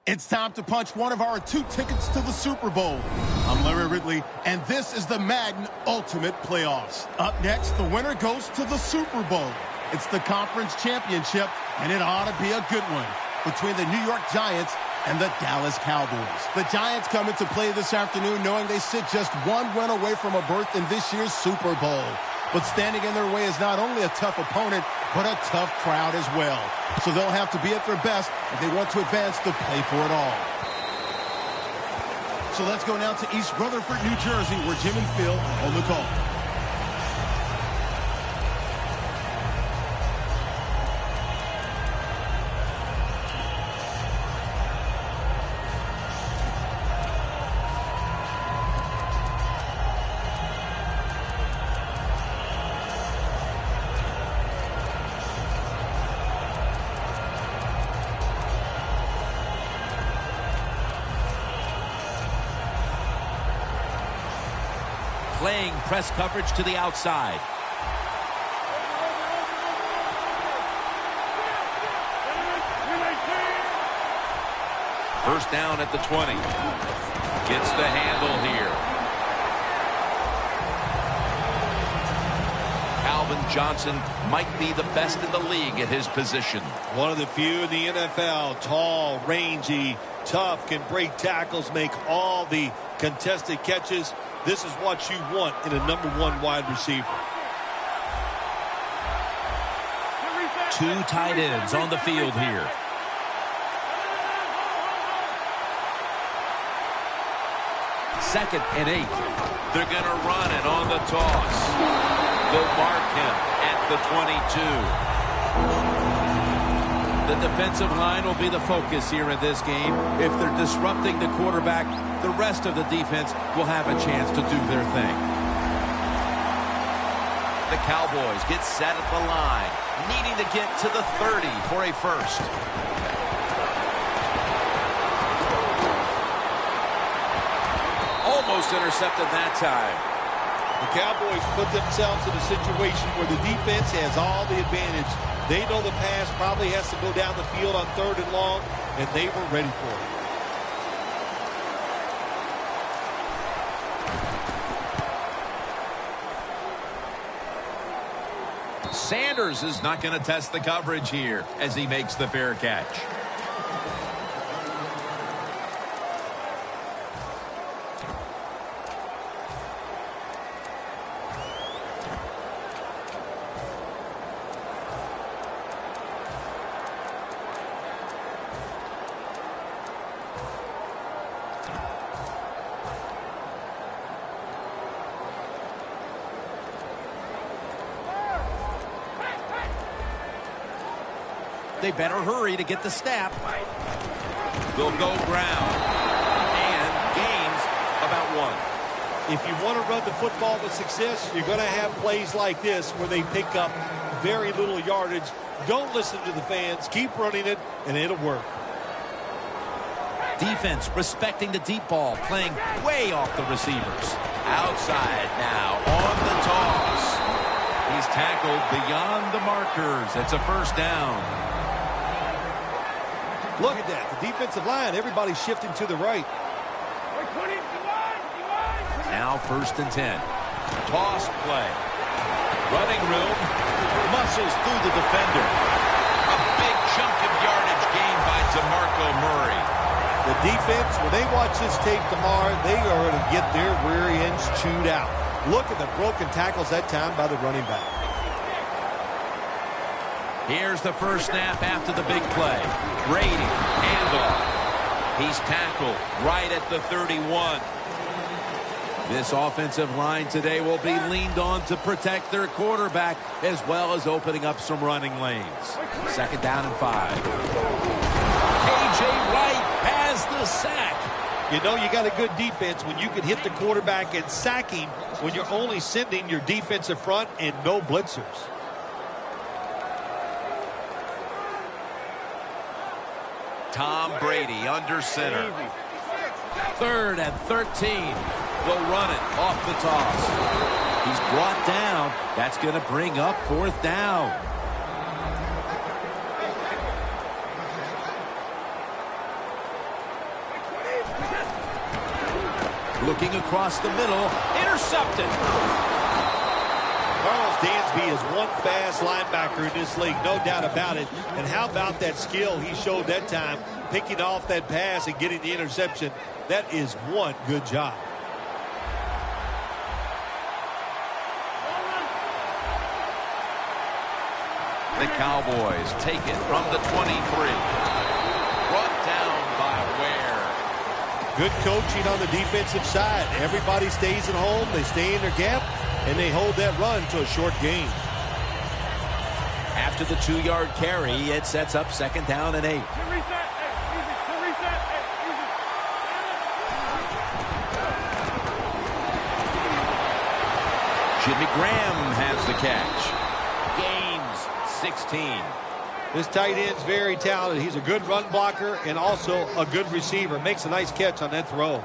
It's time to punch one of our 2 tickets to the Super Bowl. I'm Larry Ridley, and this is the Madden Ultimate Playoffs. Up next, the winner goes to the Super Bowl. It's the conference championship, and it ought to be a good one, between the New York Giants and the Dallas Cowboys. The Giants come into play this afternoon knowing they sit just 1 win away from a berth in this year's Super Bowl. But standing in their way is not only a tough opponent, but a tough crowd as well. So they'll have to be at their best if they want to advance to play for it all. So let's go now to East Rutherford, New Jersey, where Jim and Phil are on the call. Playing press coverage to the outside. First down at the 20. Gets the handle here. Calvin Johnson might be the best in the league at his position. One of the few in the NFL. Tall, rangy, tough, can break tackles, make all the contested catches. This is what you want in a #1 wide receiver. 2 tight ends on the field here. Second and 8. They're going to run it on the toss. They'll mark him at the 22. The defensive line will be the focus here in this game. If they're disrupting the quarterback, the rest of the defense will have a chance to do their thing. The Cowboys get set at the line, needing to get to the 30 for a first. Almost intercepted that time. The Cowboys put themselves in a situation where the defense has all the advantage. They know the pass probably has to go down the field on 3rd and long, and they were ready for it. Sanders is not going to test the coverage here as he makes the fair catch. They better hurry to get the snap. They'll go ground. And gains about 1. If you want to run the football with success, you're going to have plays like this where they pick up very little yardage. Don't listen to the fans. Keep running it, and it'll work. Defense respecting the deep ball, playing way off the receivers. Outside now on the toss. He's tackled beyond the markers. It's a first down. Look at that. The defensive line, everybody's shifting to the right. Now 1st and 10. Toss play. Running room. Muscles through the defender. A big chunk of yardage gained by DeMarco Murray. The defense, when they watch this tape tomorrow, they are going to get their rear ends chewed out. Look at the broken tackles that time by the running back. Here's the first snap after the big play. Brady, handoff. He's tackled right at the 31. This offensive line today will be leaned on to protect their quarterback as well as opening up some running lanes. 2nd down and 5. K.J. Wright has the sack. You know you got a good defense when you can hit the quarterback and sack him when you're only sending your defensive front and no blitzers. Tom Brady under center. 3rd and 13. They'll run it off the toss. He's brought down. That's going to bring up 4th down. Looking across the middle. Intercepted. Carlos Dansby is one fast linebacker in this league, no doubt about it. And how about that skill he showed that time, picking off that pass and getting the interception? That is one good job. The Cowboys take it from the 23. Brought down by Ware. Good coaching on the defensive side. Everybody stays at home. They stay in their gap, and they hold that run to a short gain. After the 2-yard carry, it sets up 2nd down and 8. Jimmy Graham has the catch. Gains 16. This tight end's very talented. He's a good run blocker and also a good receiver. Makes a nice catch on that throw.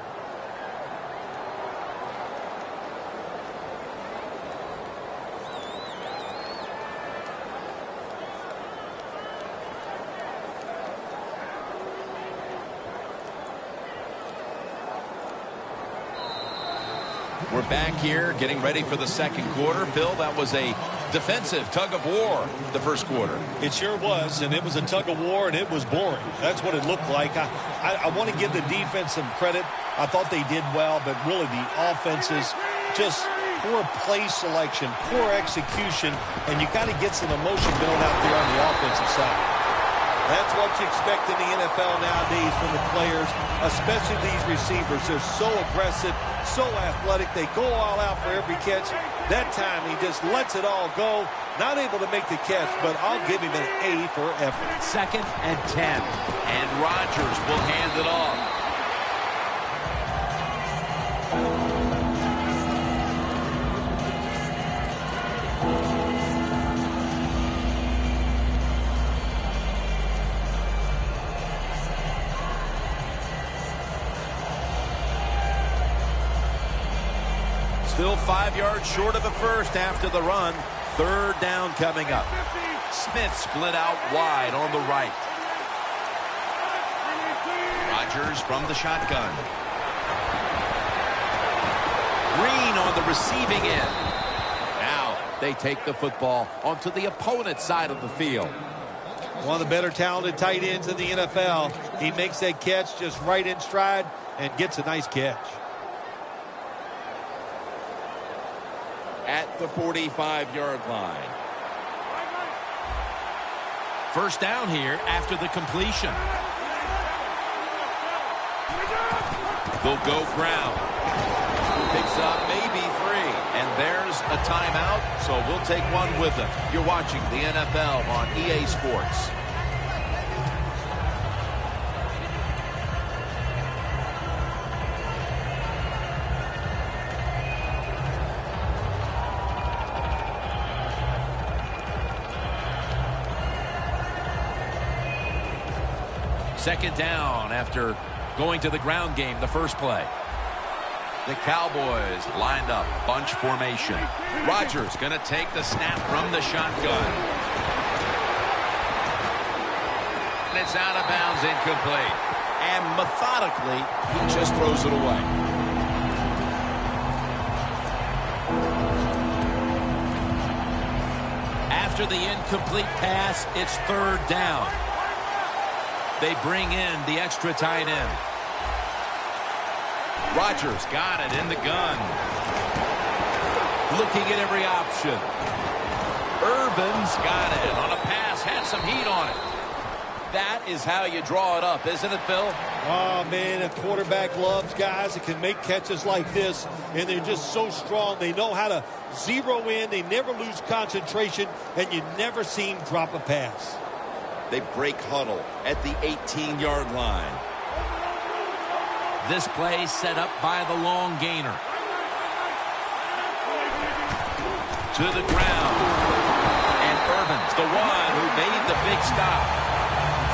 We're back here getting ready for the 2nd quarter. Bill, that was a defensive tug of war the 1st quarter. It sure was, and it was a tug of war, and it was boring. That's what it looked like. I want to give the defense some credit. I thought they did well, but really the offenses, just poor play selection, poor execution, and you got to get some emotion built out there on the offensive side. That's what you expect in the NFL nowadays from the players, especially these receivers. They're so aggressive, so athletic. They go all out for every catch. That time, he just lets it all go. Not able to make the catch, but I'll give him an A for effort. 2nd and 10. And Rodgers will hand it off. Still 5 yards short of the first after the run. 3rd down coming up. Smith split out wide on the right. Rodgers from the shotgun. Green on the receiving end. Now they take the football onto the opponent's side of the field. One of the better talented tight ends in the NFL. He makes that catch just right in stride and gets a nice catch. At the 45-yard line. 1st down here after the completion. They'll go ground. Picks up maybe 3. And there's a timeout, so we'll take one with them. You're watching the NFL on EA Sports. Second down after going to the ground game the first play. The Cowboys lined up, bunch formation. Rodgers going to take the snap from the shotgun. And it's out of bounds, incomplete. And methodically, he just throws it away. After the incomplete pass, it's 3rd down. They bring in the extra tight end. Rodgers got it in the gun. Looking at every option. Irvin's got it on a pass, had some heat on it. That is how you draw it up, isn't it, Phil? Oh, man, a quarterback loves guys that can make catches like this, and they're just so strong. They know how to zero in. They never lose concentration, and you never see him drop a pass. They break huddle at the 18-yard line. This play set up by the long gainer. To the ground. And Irvin's the one who made the big stop.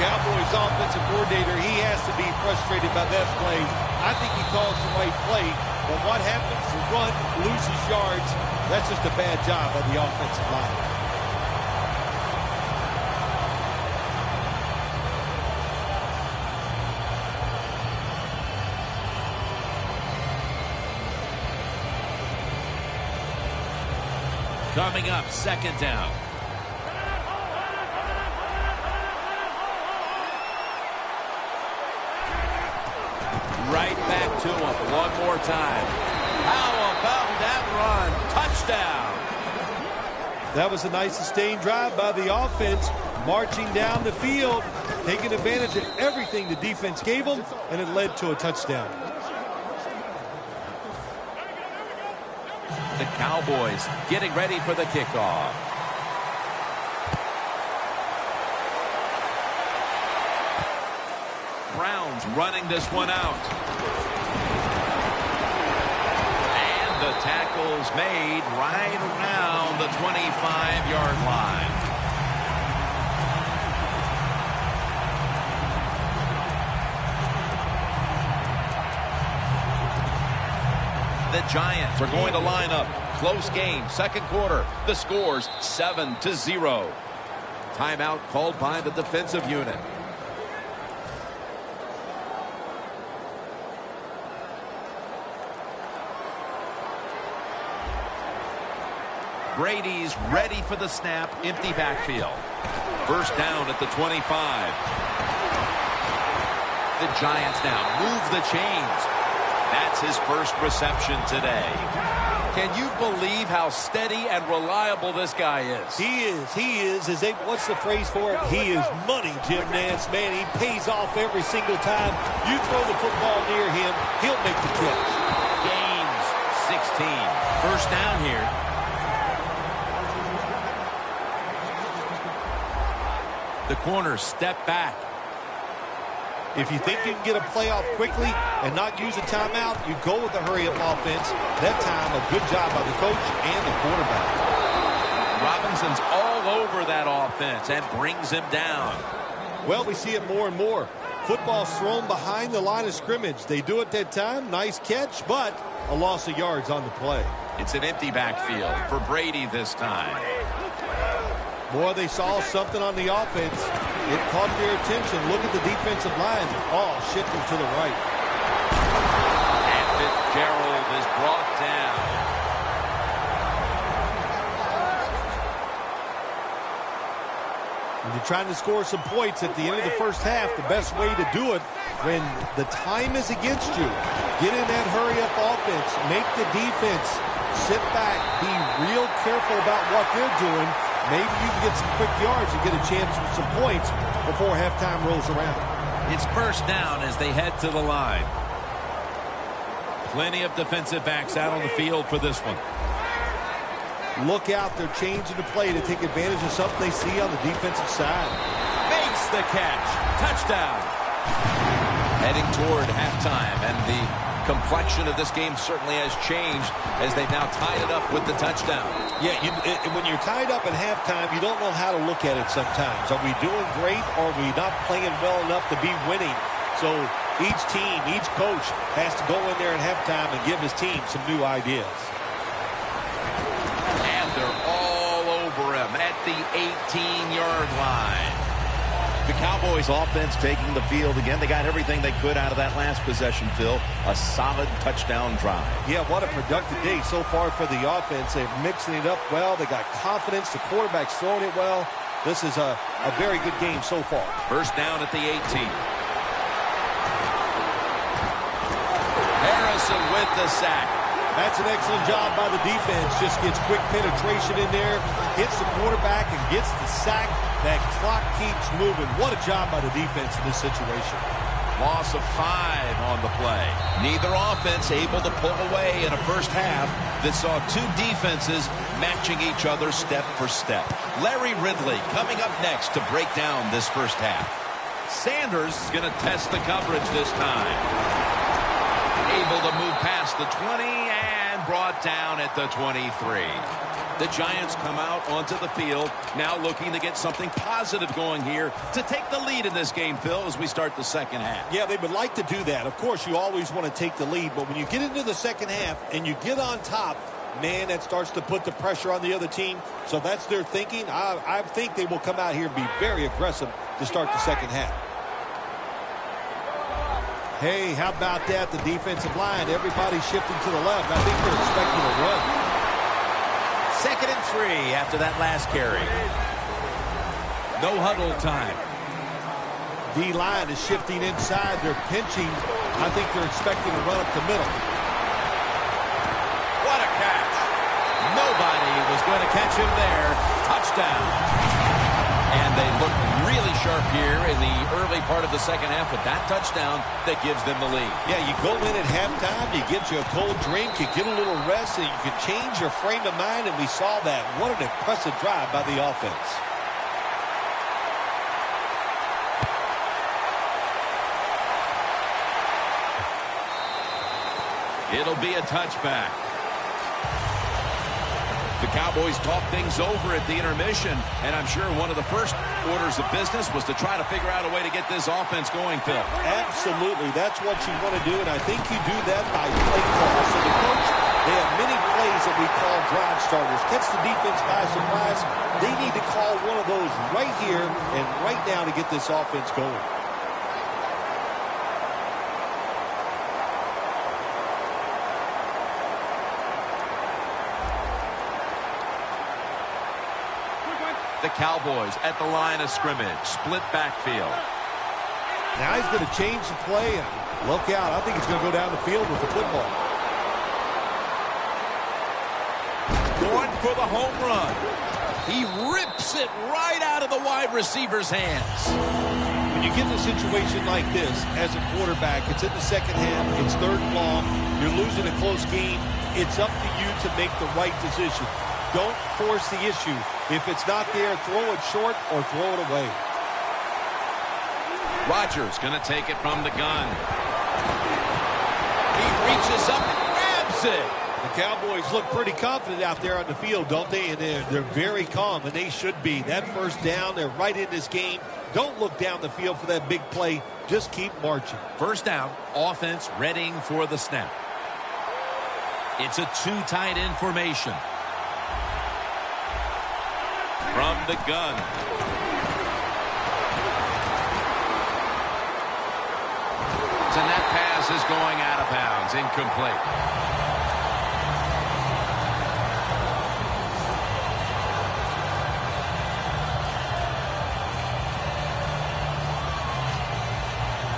Cowboys offensive coordinator, he has to be frustrated by that play. I think he calls the right play, but what happens? The run loses yards. That's just a bad job by the offensive line. Coming up, second down. Right back to him one more time. How about that run? Touchdown. That was a nice sustained drive by the offense, marching down the field, taking advantage of everything the defense gave them, and it led to a touchdown. The Cowboys getting ready for the kickoff. Browns running this one out. And the tackle's made right around the 25-yard line. The Giants are going to line up. Close game, second quarter. The score's 7-0. Timeout called by the defensive unit. Brady's ready for the snap. Empty backfield. First down at the 25. The Giants now move the chains. That's his first reception today. Can you believe how steady and reliable this guy is? He is. What's the phrase for it? He is money, Jim Nance. Man, he pays off every single time. You throw the football near him, he'll make the catch. Gains 16. First down here. The corners step back. If you think you can get a playoff quickly and not use a timeout, you go with a hurry-up offense. That time, a good job by the coach and the quarterback. Robinson's all over that offense and brings him down. Well, we see it more and more. Football's thrown behind the line of scrimmage. They do it that time. Nice catch, but a loss of yards on the play. It's an empty backfield for Brady this time. Boy, they saw something on the offense. It caught their attention. Look at the defensive line. All shifting to the right. And Fitzgerald is brought down. When you're trying to score some points at the end of the first half, the best way to do it when the time is against you, get in that hurry-up offense. Make the defense sit back. Be real careful about what they're doing. Maybe you can get some quick yards and get a chance for some points before halftime rolls around. It's first down as they head to the line. Plenty of defensive backs out on the field for this one. Look out. They're changing the play to take advantage of something they see on the defensive side. Makes the catch. Touchdown. Heading toward halftime, and the complexion of this game certainly has changed as they've now tied it up with the touchdown. Yeah, when you're tied up at halftime, you don't know how to look at it sometimes. Are we doing great, or are we not playing well enough to be winning? So each team, each coach has to go in there at halftime and give his team some new ideas. And they're all over him at the 18-yard line. The Cowboys offense taking the field again. They got everything they could out of that last possession, Phil. A solid touchdown drive. Yeah, what a productive day so far for the offense. They're mixing it up well. They got confidence. The quarterback's throwing it well. This is a very good game so far. First down at the 18. Harrison with the sack. That's an excellent job by the defense. Just gets quick penetration in there, hits the quarterback, and gets the sack. That clock keeps moving. What a job by the defense in this situation. Loss of 5 on the play. Neither offense able to pull away in a first half that saw two defenses matching each other step for step. Larry Ridley coming up next to break down this first half. Sanders is going to test the coverage this time. Able to move past the 20 and brought down at the 23. The Giants come out onto the field, now looking to get something positive going here to take the lead in this game, Phil, as we start the second half. Yeah, they would like to do that. Of course, you always want to take the lead, but when you get into the second half and you get on top, man, that starts to put the pressure on the other team. So that's their thinking. I think they will come out here and be very aggressive to start the second half. Hey, how about that? The defensive line, everybody shifting to the left. I think they're expecting a run. 2nd and 3 after that last carry. No huddle time. D-line is shifting inside. They're pinching. I think they're expecting to run up the middle. What a catch. Nobody was going to catch him there. Touchdown. And they look really sharp here in the early part of the second half with that touchdown that gives them the lead. Yeah, you go in at halftime, you get you a cold drink, you get a little rest, and you can change your frame of mind, and we saw that. What an impressive drive by the offense. It'll be a touchback. The Cowboys talk things over at the intermission, and I'm sure one of the first orders of business was to try to figure out a way to get this offense going, Phil. Absolutely. That's what you want to do, and I think you do that by play call. So the coach, they have many plays that we call drive starters. Catch the defense by surprise. They need to call one of those right here and right now to get this offense going. The Cowboys at the line of scrimmage. Split backfield. Now he's going to change the play. Look out. I think he's going to go down the field with the football. Going for the home run. He rips it right out of the wide receiver's hands. When you get in a situation like this as a quarterback, it's in the second half, it's 3rd and long, you're losing a close game, it's up to you to make the right decision. Don't force the issue. If it's not there, throw it short or throw it away. Rodgers going to take it from the gun. He reaches up and grabs it. The Cowboys look pretty confident out there on the field, don't they? And they're very calm, and they should be. That first down, they're right in this game. Don't look down the field for that big play. Just keep marching. First down, offense readying for the snap. It's a two-tight end formation. From the gun. And that pass is going out of bounds. Incomplete.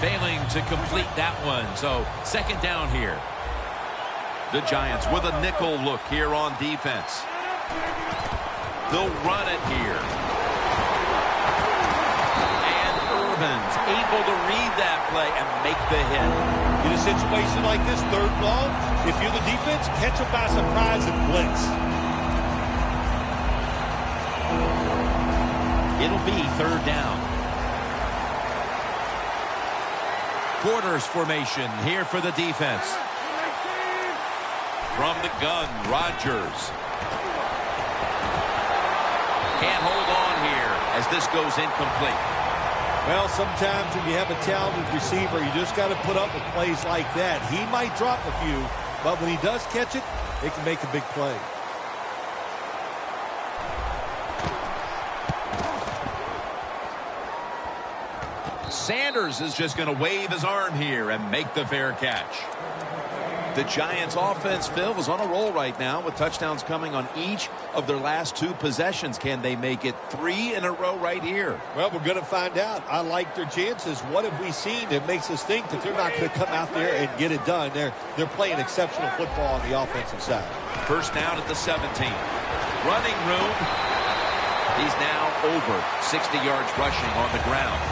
Failing to complete that one. So 2nd down here. The Giants with a nickel look here on defense. They'll run it here. And Irvin's able to read that play and make the hit. In a situation like this, 3rd and long, if you're the defense, catch them by surprise and blitz. It'll be 3rd down. Quarters formation here for the defense. From the gun, Rodgers. Can't hold on here as this goes incomplete. Well, sometimes when you have a talented receiver, you just got to put up with plays like that. He might drop a few, but when he does catch it, it can make a big play. Sanders is just going to wave his arm here and make the fair catch. The Giants offense, Phil, is on a roll right now with touchdowns coming on each of their last 2 possessions. Can they make it 3 in a row right here? Well, we're going to find out. I like their chances. What have we seen that makes us think that they're not going to come out there and get it done? They're playing exceptional football on the offensive side. First down at the 17. Running room. He's now over 60 yards rushing on the ground.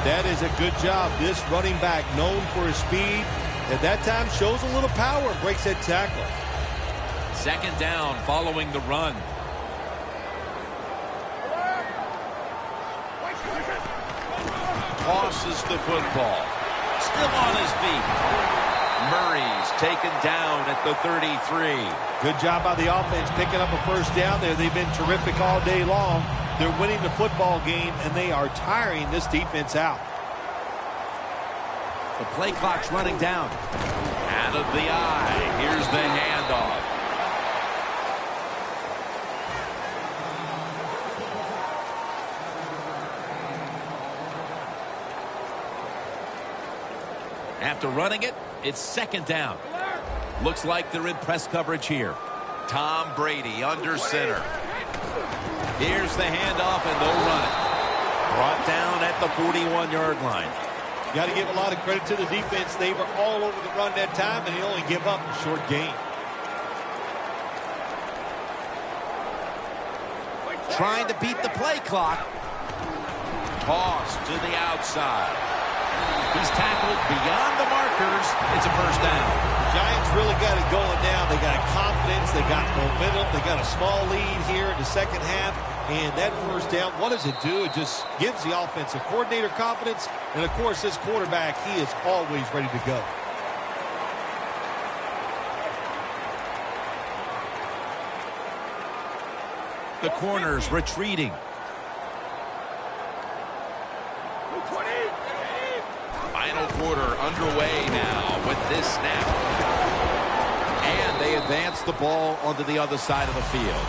That is a good job. This running back, known for his speed, at that time shows a little power and breaks that tackle. 2nd down following the run. Tosses the football. Still on his feet. Murray's taken down at the 33. Good job by the offense picking up a first down there. They've been terrific all day long. They're winning the football game, and they are tiring this defense out. The play clock's running down. Out of the eye. Here's the handoff. After running it, it's 2nd down. Looks like they're in press coverage here. Tom Brady under center. Here's the handoff, and they'll run it. Brought down at the 41-yard line. You got to give a lot of credit to the defense. They were all over the run that time, and they only give up a short gain. Trying to beat the play clock. Toss to the outside. He's tackled beyond the markers. It's a first down. Giants really got it going now. They got confidence. They got momentum. They got a small lead here in the second half. And that first down, what does it do? It just gives the offensive coordinator confidence. And, of course, this quarterback, he is always ready to go. The corners retreating. Final quarter underway now with this snap. And they advance the ball onto the other side of the field.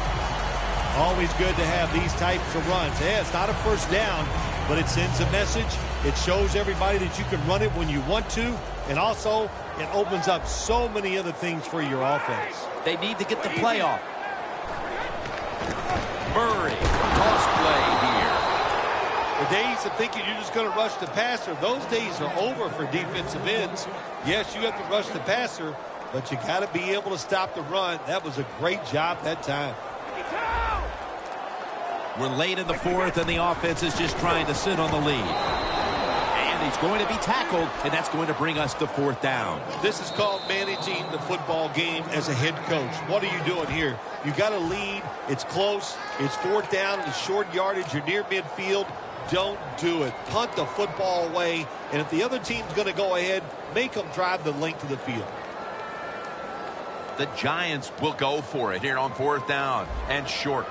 Always good to have these types of runs. Yeah, it's not a first down, but it sends a message. It shows everybody that you can run it when you want to. And also, it opens up so many other things for your offense. They need to get the play off. Murray, toss play here. The days of thinking you're just going to rush the passer, those days are over for defensive ends. Yes, you have to rush the passer, but you got to be able to stop the run. That was a great job that time. We're late in the fourth, and the offense is just trying to sit on the lead. And he's going to be tackled, and that's going to bring us to fourth down. This is called managing the football game as a head coach. What are you doing here? You got a lead. It's close. It's fourth down. It's short yardage. You're near midfield. Don't do it. Punt the football away. And if the other team's going to go ahead, make them drive the length of the field. The Giants will go for it here on fourth down and short.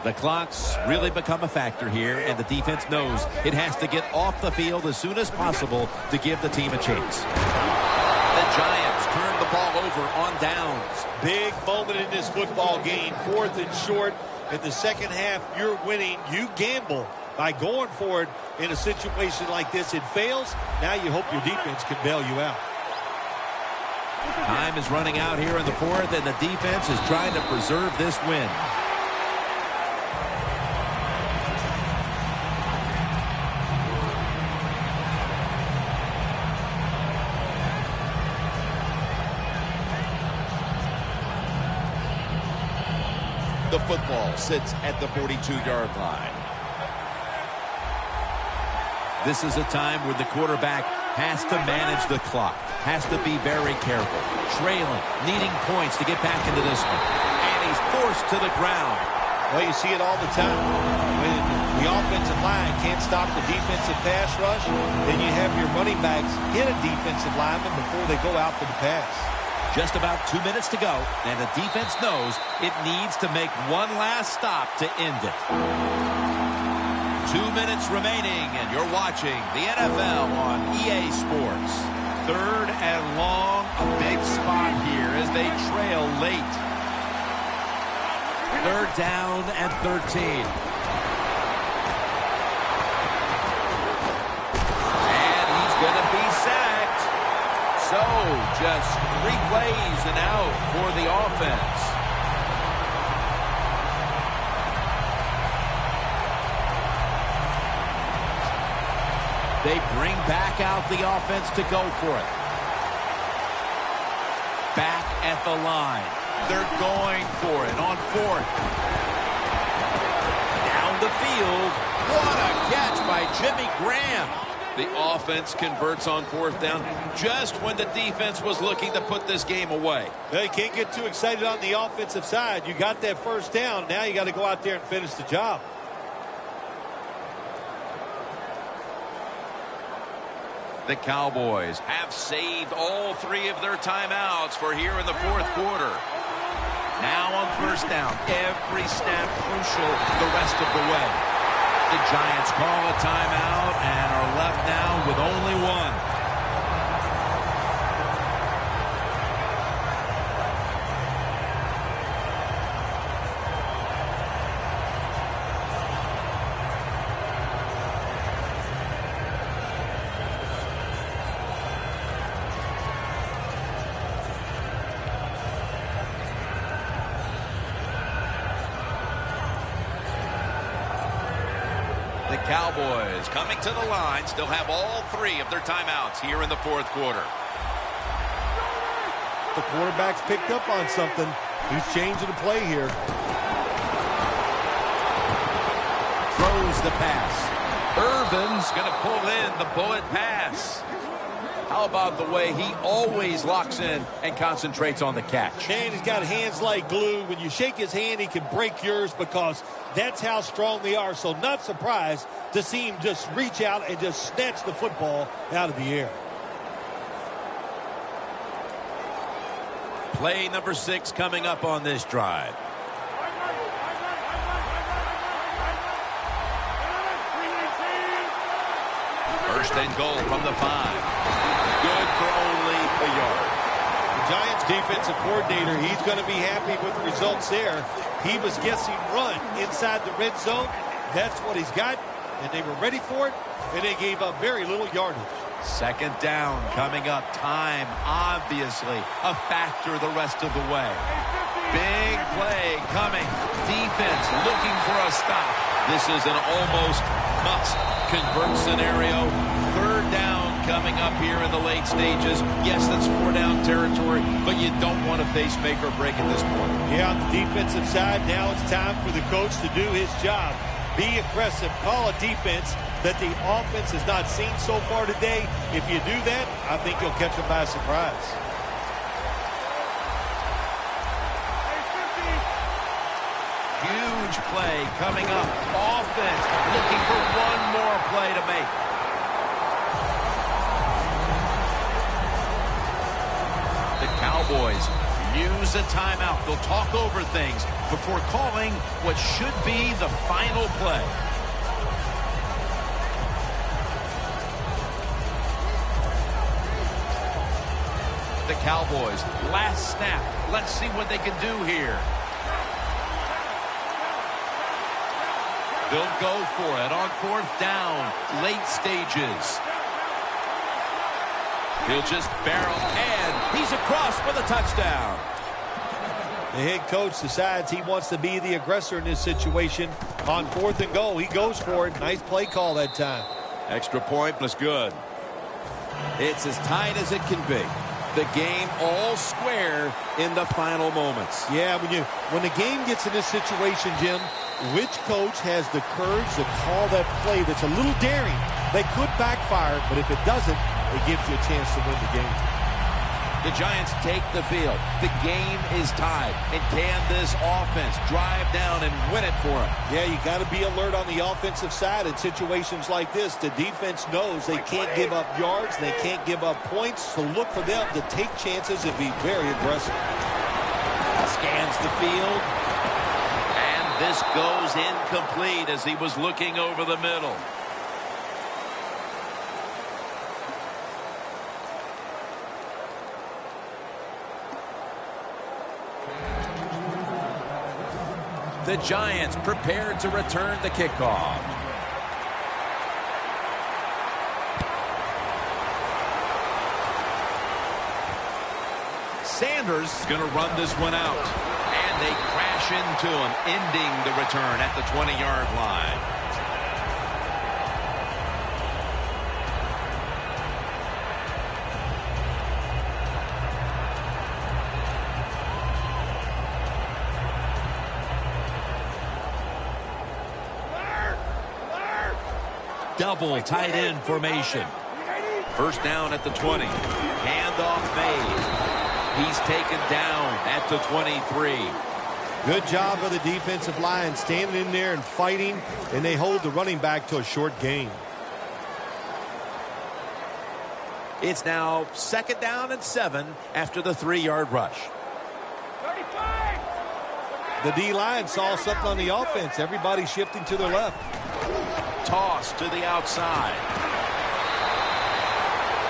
The clock's really become a factor here, and the defense knows it has to get off the field as soon as possible to give the team a chance. The Giants turn the ball over on downs. Big moment in this football game. Fourth and short. In the second half, you're winning. You gamble by going for it in a situation like this. It fails. Now you hope your defense can bail you out. Time is running out here in the fourth, and the defense is trying to preserve this win. The football sits at the 42-yard line. This is a time when the quarterback has to manage the clock, has to be very careful, trailing, needing points to get back into this one. And he's forced to the ground. Well, you see it all the time. When the offensive line can't stop the defensive pass rush, then you have your running backs hit a defensive lineman before they go out for the pass. Just about 2 minutes to go, and the defense knows it needs to make one last stop to end it. 2 minutes remaining, and you're watching the NFL on EA Sports. Third and long, a big spot here as they trail late. Third down and 13. And he's going to be sacked. So, just 3 plays and out for the offense. They bring back out the offense to go for it. Back at the line. They're going for it on fourth. Down the field. What a catch by Jimmy Graham. The offense converts on fourth down just when the defense was looking to put this game away. They can't get too excited on the offensive side. You got that first down. Now you got to go out there and finish the job. The Cowboys have saved all 3 of their timeouts for here in the fourth quarter. Now on first down, every snap crucial the rest of the way. The Giants call a timeout and are left now with only one. Cowboys coming to the line, still have all 3 of their timeouts here in the fourth quarter. The quarterback's picked up on something. He's changing the play here. Throws the pass. Irvin's going to pull in the bullet pass. How about the way he always locks in and concentrates on the catch? Man, he's got hands like glue. When you shake his hand, he can break yours because that's how strong they are. So not surprised to see him just reach out and just snatch the football out of the air. Play number 6 coming up on this drive. First and goal from the 5. Good for only a yard. The Giants defensive coordinator, he's going to be happy with the results there. He was guessing run inside the red zone. That's what he's got, and they were ready for it, and they gave up very little yardage. Second down coming up. Time, obviously, a factor the rest of the way. Big play coming. Defense looking for a stop. This is an almost must-convert scenario. Third down coming up here in the late stages. Yes, that's 4-down territory, but you don't want to face make or break at this point. Yeah, on the defensive side, now it's time for the coach to do his job. Be aggressive. Call a defense that the offense has not seen so far today. If you do that, I think you'll catch them by surprise. Huge play coming up. Offense looking for one more play to make. The Cowboys use a timeout. They'll talk over things before calling what should be the final play. The Cowboys, last snap. Let's see what they can do here. They'll go for it on 4th down, late stages. He'll just barrel, and he's across for the touchdown. The head coach decides he wants to be the aggressor in this situation. On 4th and goal, he goes for it. Nice play call that time. Extra point was good. It's as tight as it can be. The game all square in the final moments. Yeah, when the game gets in this situation, Jim, which coach has the courage to call that play that's a little daring? They could backfire, but if it doesn't, it gives you a chance to win the game. The Giants take the field. The game is tied. And can this offense drive down and win it for them? Yeah, you got to be alert on the offensive side in situations like this. The defense knows they can't give up yards. They can't give up points. So look for them to take chances and be very aggressive. Scans the field. And this goes incomplete as he was looking over the middle. The Giants prepared to return the kickoff. Sanders is going to run this one out. And they crash into him, ending the return at the 20-yard line. Double tight end formation. First down at the 20. Handoff made. He's taken down at the 23. Good job of the defensive line standing in there and fighting, and they hold the running back to a short gain. It's now 2nd down and 7 after the 3-yard rush. The D-line saw something on the offense. Everybody shifting to their left. Toss to the outside.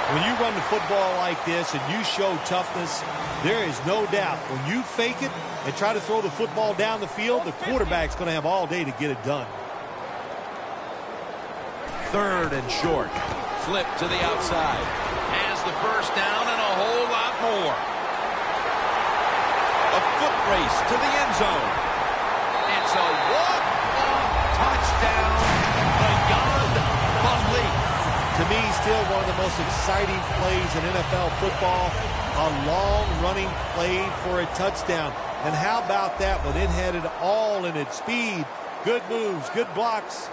When you run the football like this and you show toughness, there is no doubt when you fake it and try to throw the football down the field, the quarterback's going to have all day to get it done. 3rd and short. Flip to the outside. Has the first down and a whole lot more. A foot race to the end zone. It's a walk-off touchdown. The me, still one of the most exciting plays in NFL football. A long-running play for a touchdown. And how about that when it had it all in its speed? Good moves, good blocks,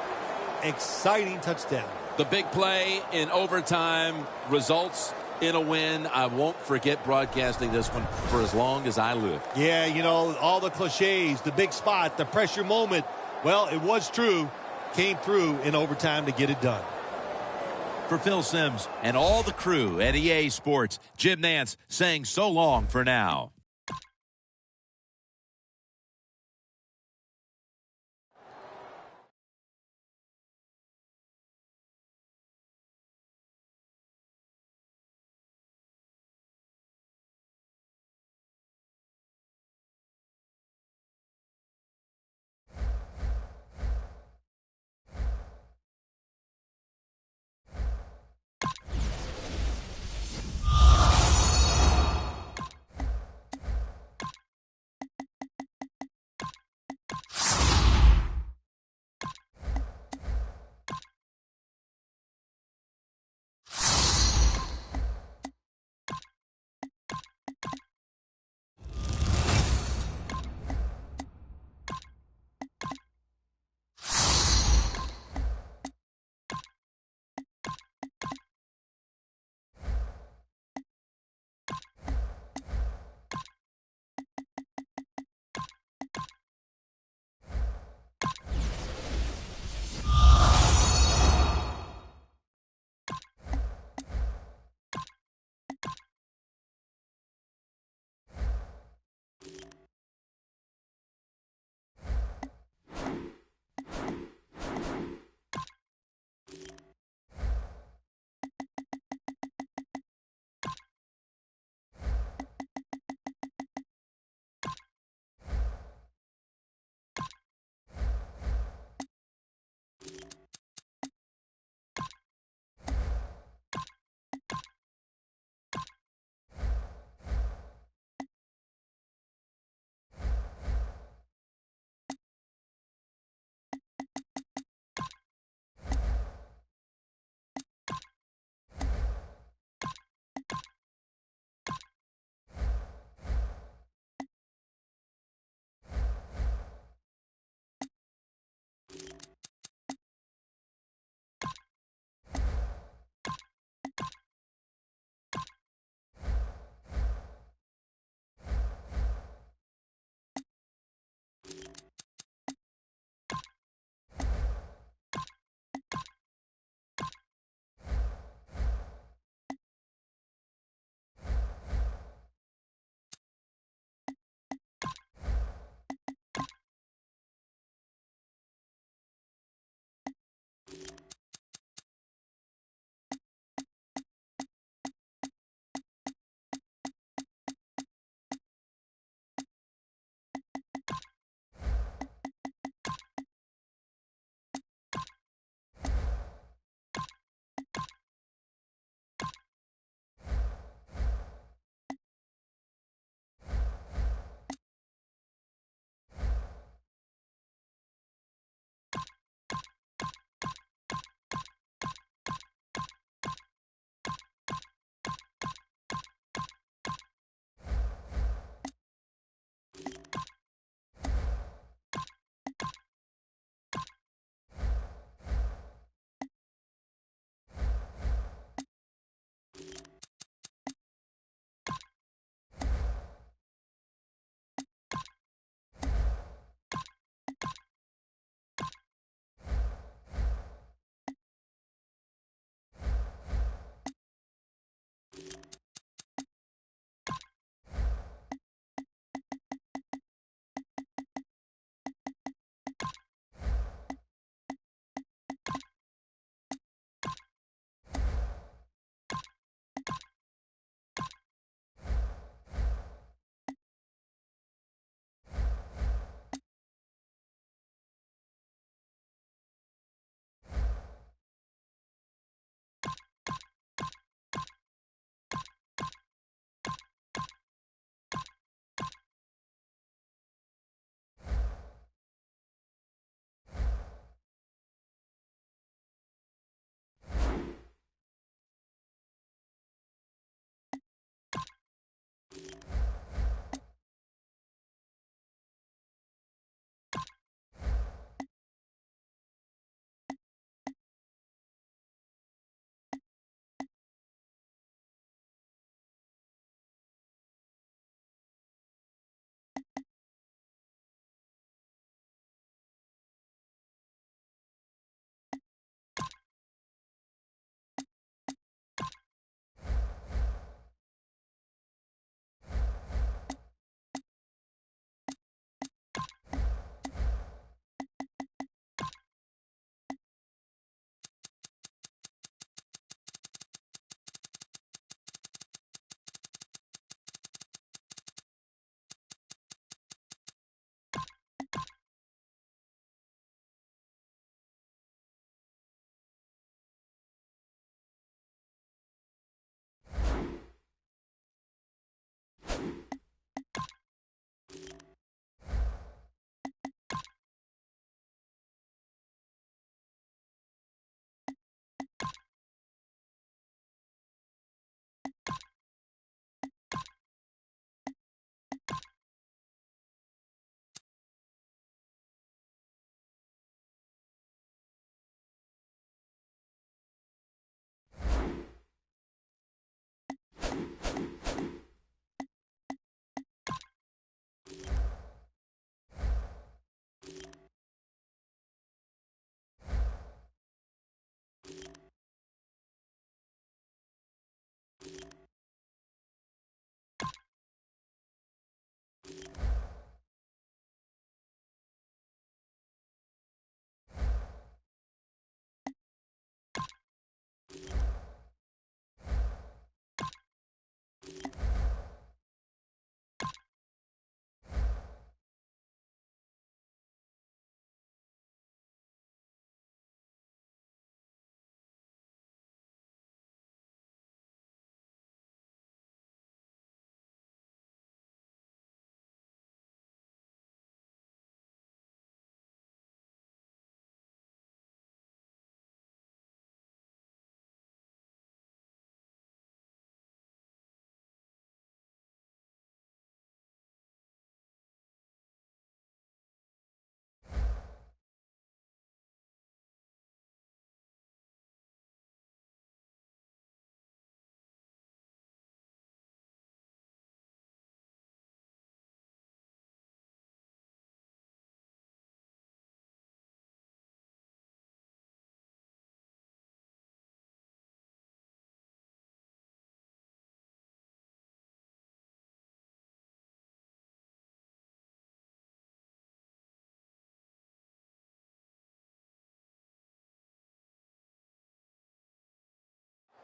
exciting touchdown. The big play in overtime results in a win. I won't forget broadcasting this one for as long as I live. Yeah, you know, all the cliches, the big spot, the pressure moment. Well, it was true. Came through in overtime to get it done. For Phil Simms and all the crew at EA Sports, Jim Nantz saying so long for now.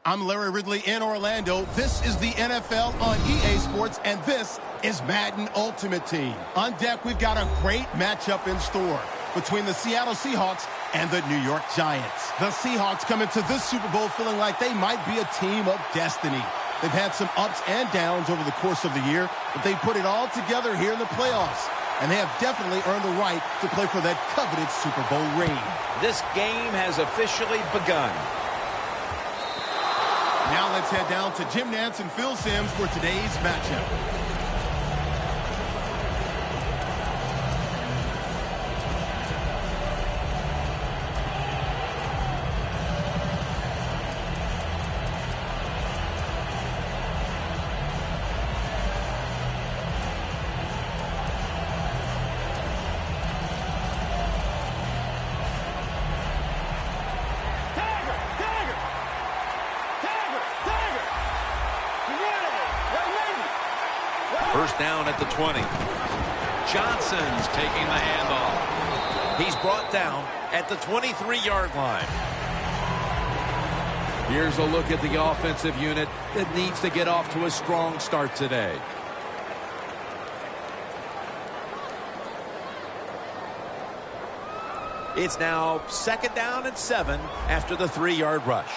I'm Larry Ridley in Orlando. This is the NFL on EA Sports, and this is Madden Ultimate Team. On deck, we've got a great matchup in store between the Seattle Seahawks and the New York Giants. The Seahawks come into this Super Bowl feeling like they might be a team of destiny. They've had some ups and downs over the course of the year, but they put it all together here in the playoffs. And they have definitely earned the right to play for that coveted Super Bowl ring. This game has officially begun. Now let's head down to Jim Nantz and Phil Simms for today's matchup. First down at the 20. Johnson's taking the handoff. He's brought down at the 23-yard line. Here's a look at the offensive unit that needs to get off to a strong start today. It's now second down and 7 after the 3-yard rush.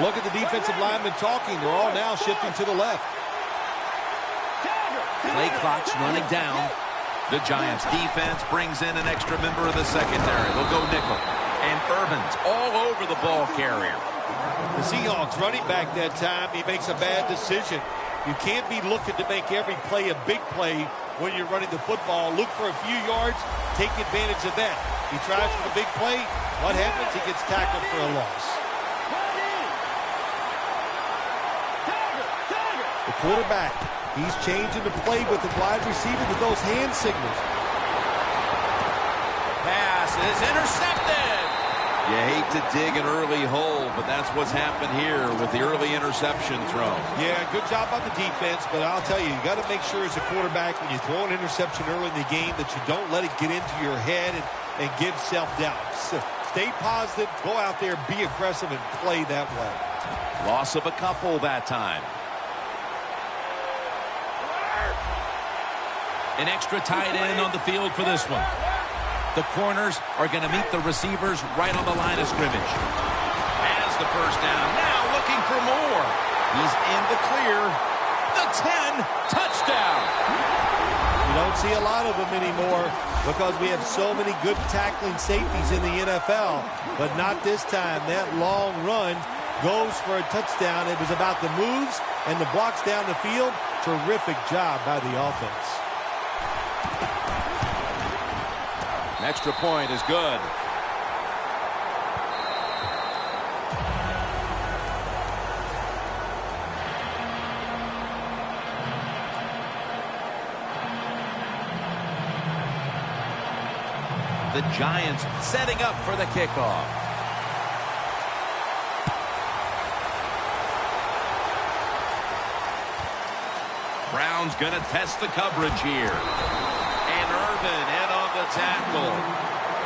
Look at the defensive linemen talking. They're all now shifting to the left. Play clock's running down. The Giants defense brings in an extra member of the secondary. They'll go nickel. And Urban's all over the ball carrier. The Seahawks running back that time, he makes a bad decision. You can't be looking to make every play a big play when you're running the football. Look for a few yards, take advantage of that. He tries for the big play. What happens? He gets tackled for a loss. The quarterback, he's changing the play with the wide receiver with those hand signals. Pass is intercepted. You hate to dig an early hole, but that's what's happened here with the early interception throw. Yeah, good job on the defense, but I'll tell you got to make sure as a quarterback when you throw an interception early in the game that you don't let it get into your head and give self-doubt. Stay positive, go out there, be aggressive, and play that way. Loss of a couple that time. An extra tight end on the field for this one. The corners are going to meet the receivers right on the line of scrimmage. Has the first down. Now looking for more. He's in the clear. The 10, touchdown. You don't see a lot of them anymore because we have so many good tackling safeties in the NFL. But not this time. That long run goes for a touchdown. It was about the moves and the blocks down the field. Terrific job by the offense. Extra point is good. The Giants setting up for the kickoff. Brown's going to test the coverage here. And Irvin in on the tackle.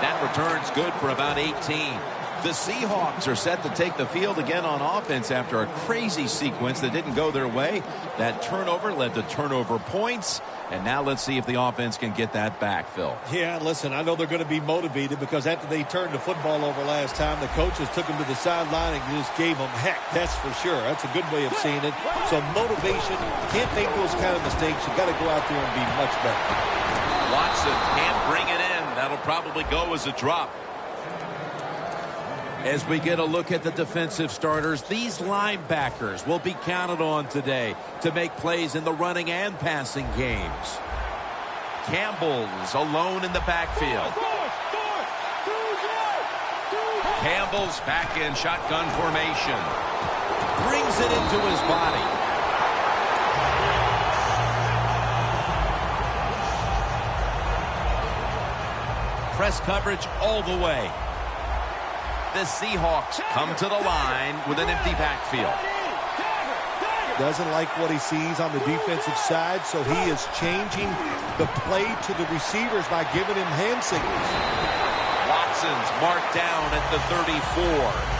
That return's good for about 18. The Seahawks are set to take the field again on offense after a crazy sequence that didn't go their way. That turnover led to turnover points. And now let's see if the offense can get that back, Phil. Yeah, listen, I know they're going to be motivated because after they turned the football over last time, the coaches took them to the sideline and just gave them heck, that's for sure. That's a good way of seeing it. So motivation, can't make those kind of mistakes. You got to go out there and be much better. Watson can't bring it in. That'll probably go as a drop. As we get a look at the defensive starters, these linebackers will be counted on today to make plays in the running and passing games. Campbell's alone in the backfield. Campbell's back in shotgun formation. Brings it into his body. Press coverage all the way. The Seahawks come to the line with an empty backfield. Doesn't like what he sees on the defensive side, so he is changing the play to the receivers by giving him hand signals. Watson's marked down at the 34.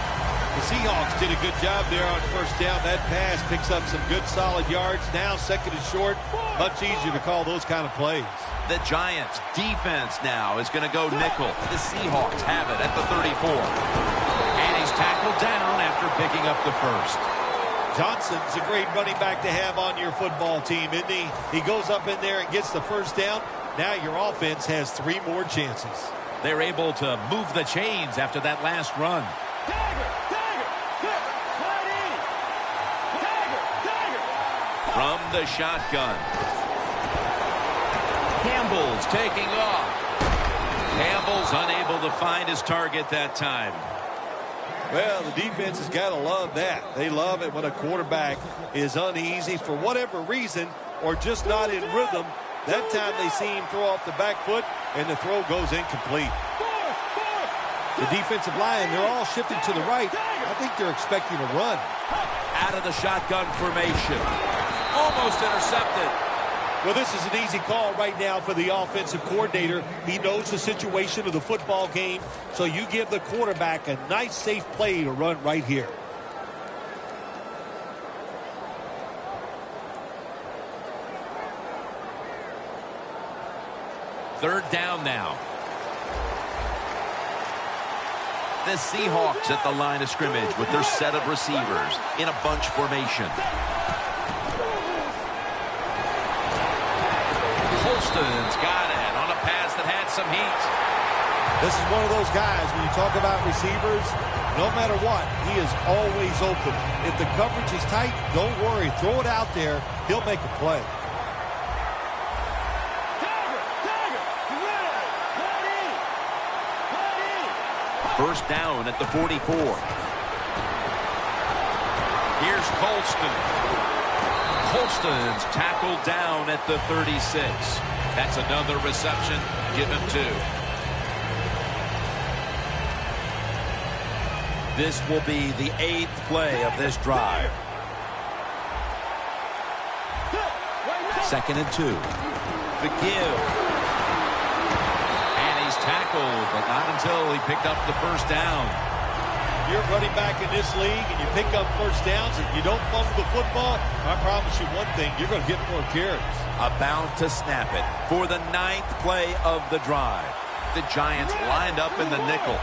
The Seahawks did a good job there on first down. That pass picks up some good solid yards. Now second and short, much easier to call those kind of plays. The Giants defense now is going to go nickel. The Seahawks have it at the 34. And he's tackled down after picking up the first. Johnson's a great running back to have on your football team, isn't he? He goes up in there and gets the first down. Now your offense has 3 more chances. They're able to move the chains after that last run. From the shotgun. Campbell's taking off. Campbell's unable to find his target that time. Well, the defense has got to love that. They love it when a quarterback is uneasy for whatever reason or just not in rhythm. That time they see him throw off the back foot and the throw goes incomplete. The defensive line, they're all shifting to the right. I think they're expecting a run. Out of the shotgun formation. Almost intercepted. Well, this is an easy call right now for the offensive coordinator. He knows the situation of the football game, so you give the quarterback a nice, safe play to run right here. Third down now. The Seahawks at the line of scrimmage with their set of receivers in a bunch formation. Holston's got it on a pass that had some heat. This is one of those guys, when you talk about receivers, no matter what, he is always open. If the coverage is tight, don't worry. Throw it out there. He'll make a play. First down at the 44. Here's Colston. Colston's tackled down at the 36. That's another reception. Give him 2. This will be the 8th play of this drive. 2nd and 2. The give. And he's tackled, but not until he picked up the first down. You're running back in this league and you pick up first downs and you don't fumble the football, I promise you one thing, you're going to get more carries. About to snap it for the 9th play of the drive. The Giants lined up in the nickel.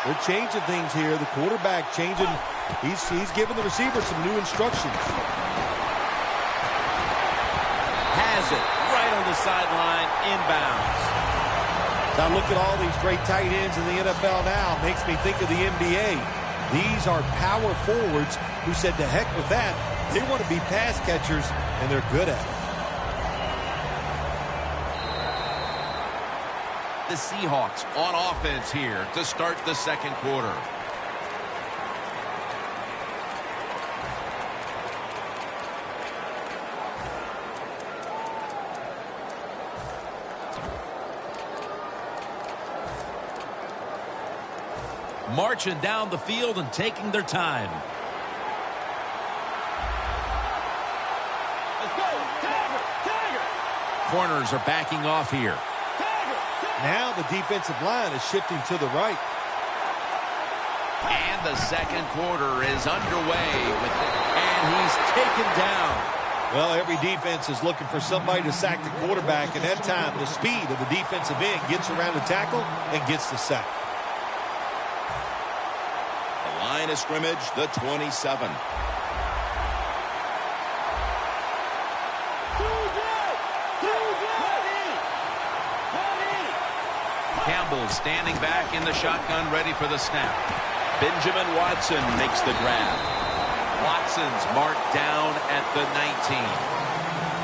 They're changing things here. The quarterback changing. He's giving the receiver some new instructions. Has it right on the sideline, inbounds. Now look at all these great tight ends in the NFL now. Makes me think of the NBA. These are power forwards who said to heck with that. They want to be pass catchers, and they're good at it. The Seahawks on offense here to start the 2nd quarter. Marching down the field and taking their time. Let's go. Tiger. Corners are backing off here. Now the defensive line is shifting to the right. And the 2nd quarter is underway and he's taken down. Well, every defense is looking for somebody to sack the quarterback, and that time the speed of the defensive end gets around the tackle and gets the sack. Line of scrimmage, the 27. Campbell standing back in the shotgun, ready for the snap. Benjamin Watson makes the grab. Watson's marked down at the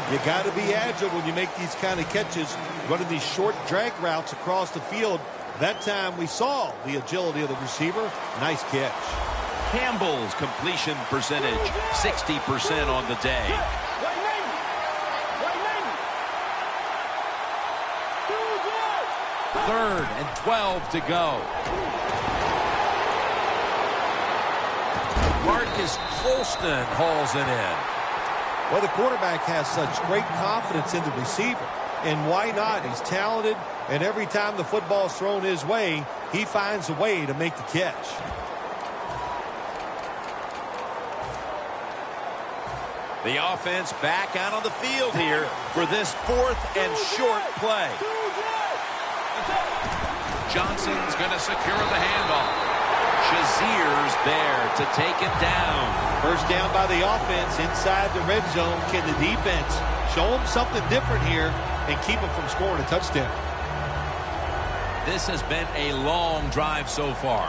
19. You got to be agile when you make these kind of catches, running these short drag routes across the field. That time we saw the agility of the receiver. Nice catch. Campbell's completion percentage, 60% on the day. 3rd and 12 to go. Marcus Colston hauls it in. Well, the quarterback has such great confidence in the receiver. And why not? He's talented, and every time the football's thrown his way, he finds a way to make the catch. The offense back out on the field here for this 4th and short play. Johnson's going to secure the handoff. Shazier's there to take it down. First down by the offense inside the red zone. Can the defense show them something different here and keep them from scoring a touchdown? This has been a long drive so far.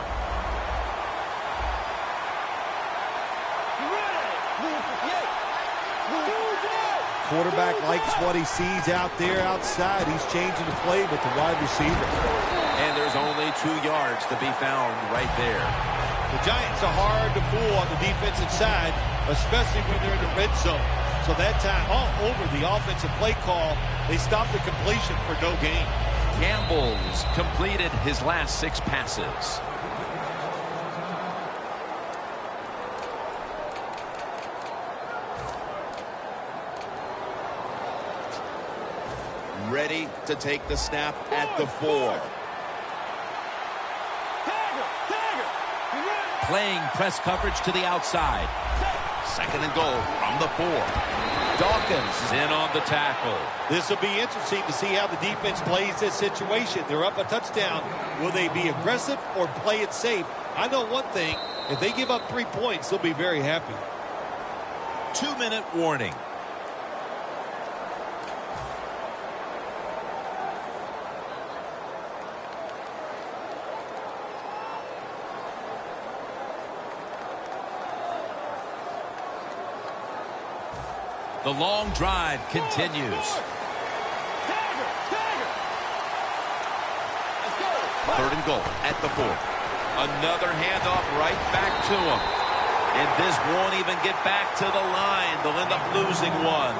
Quarterback likes what he sees out there outside. He's changing the play with the wide receiver. And there's only 2 yards to be found right there. The Giants are hard to fool on the defensive side, especially when they're in the red zone. So that time, all over the offensive play call, they stopped the completion for no gain. Campbell's completed his last 6 passes. Ready to take the snap at the 4. Playing press coverage to the outside. 2nd and goal from the 4. Dawkins is in on the tackle. This will be interesting to see how the defense plays this situation. They're up a touchdown. Will they be aggressive or play it safe? I know one thing. If they give up 3 points, they'll be very happy. 2-minute warning. The long drive continues. 3rd and goal at the 4. Another handoff right back to him. And this won't even get back to the line. They'll end up losing one.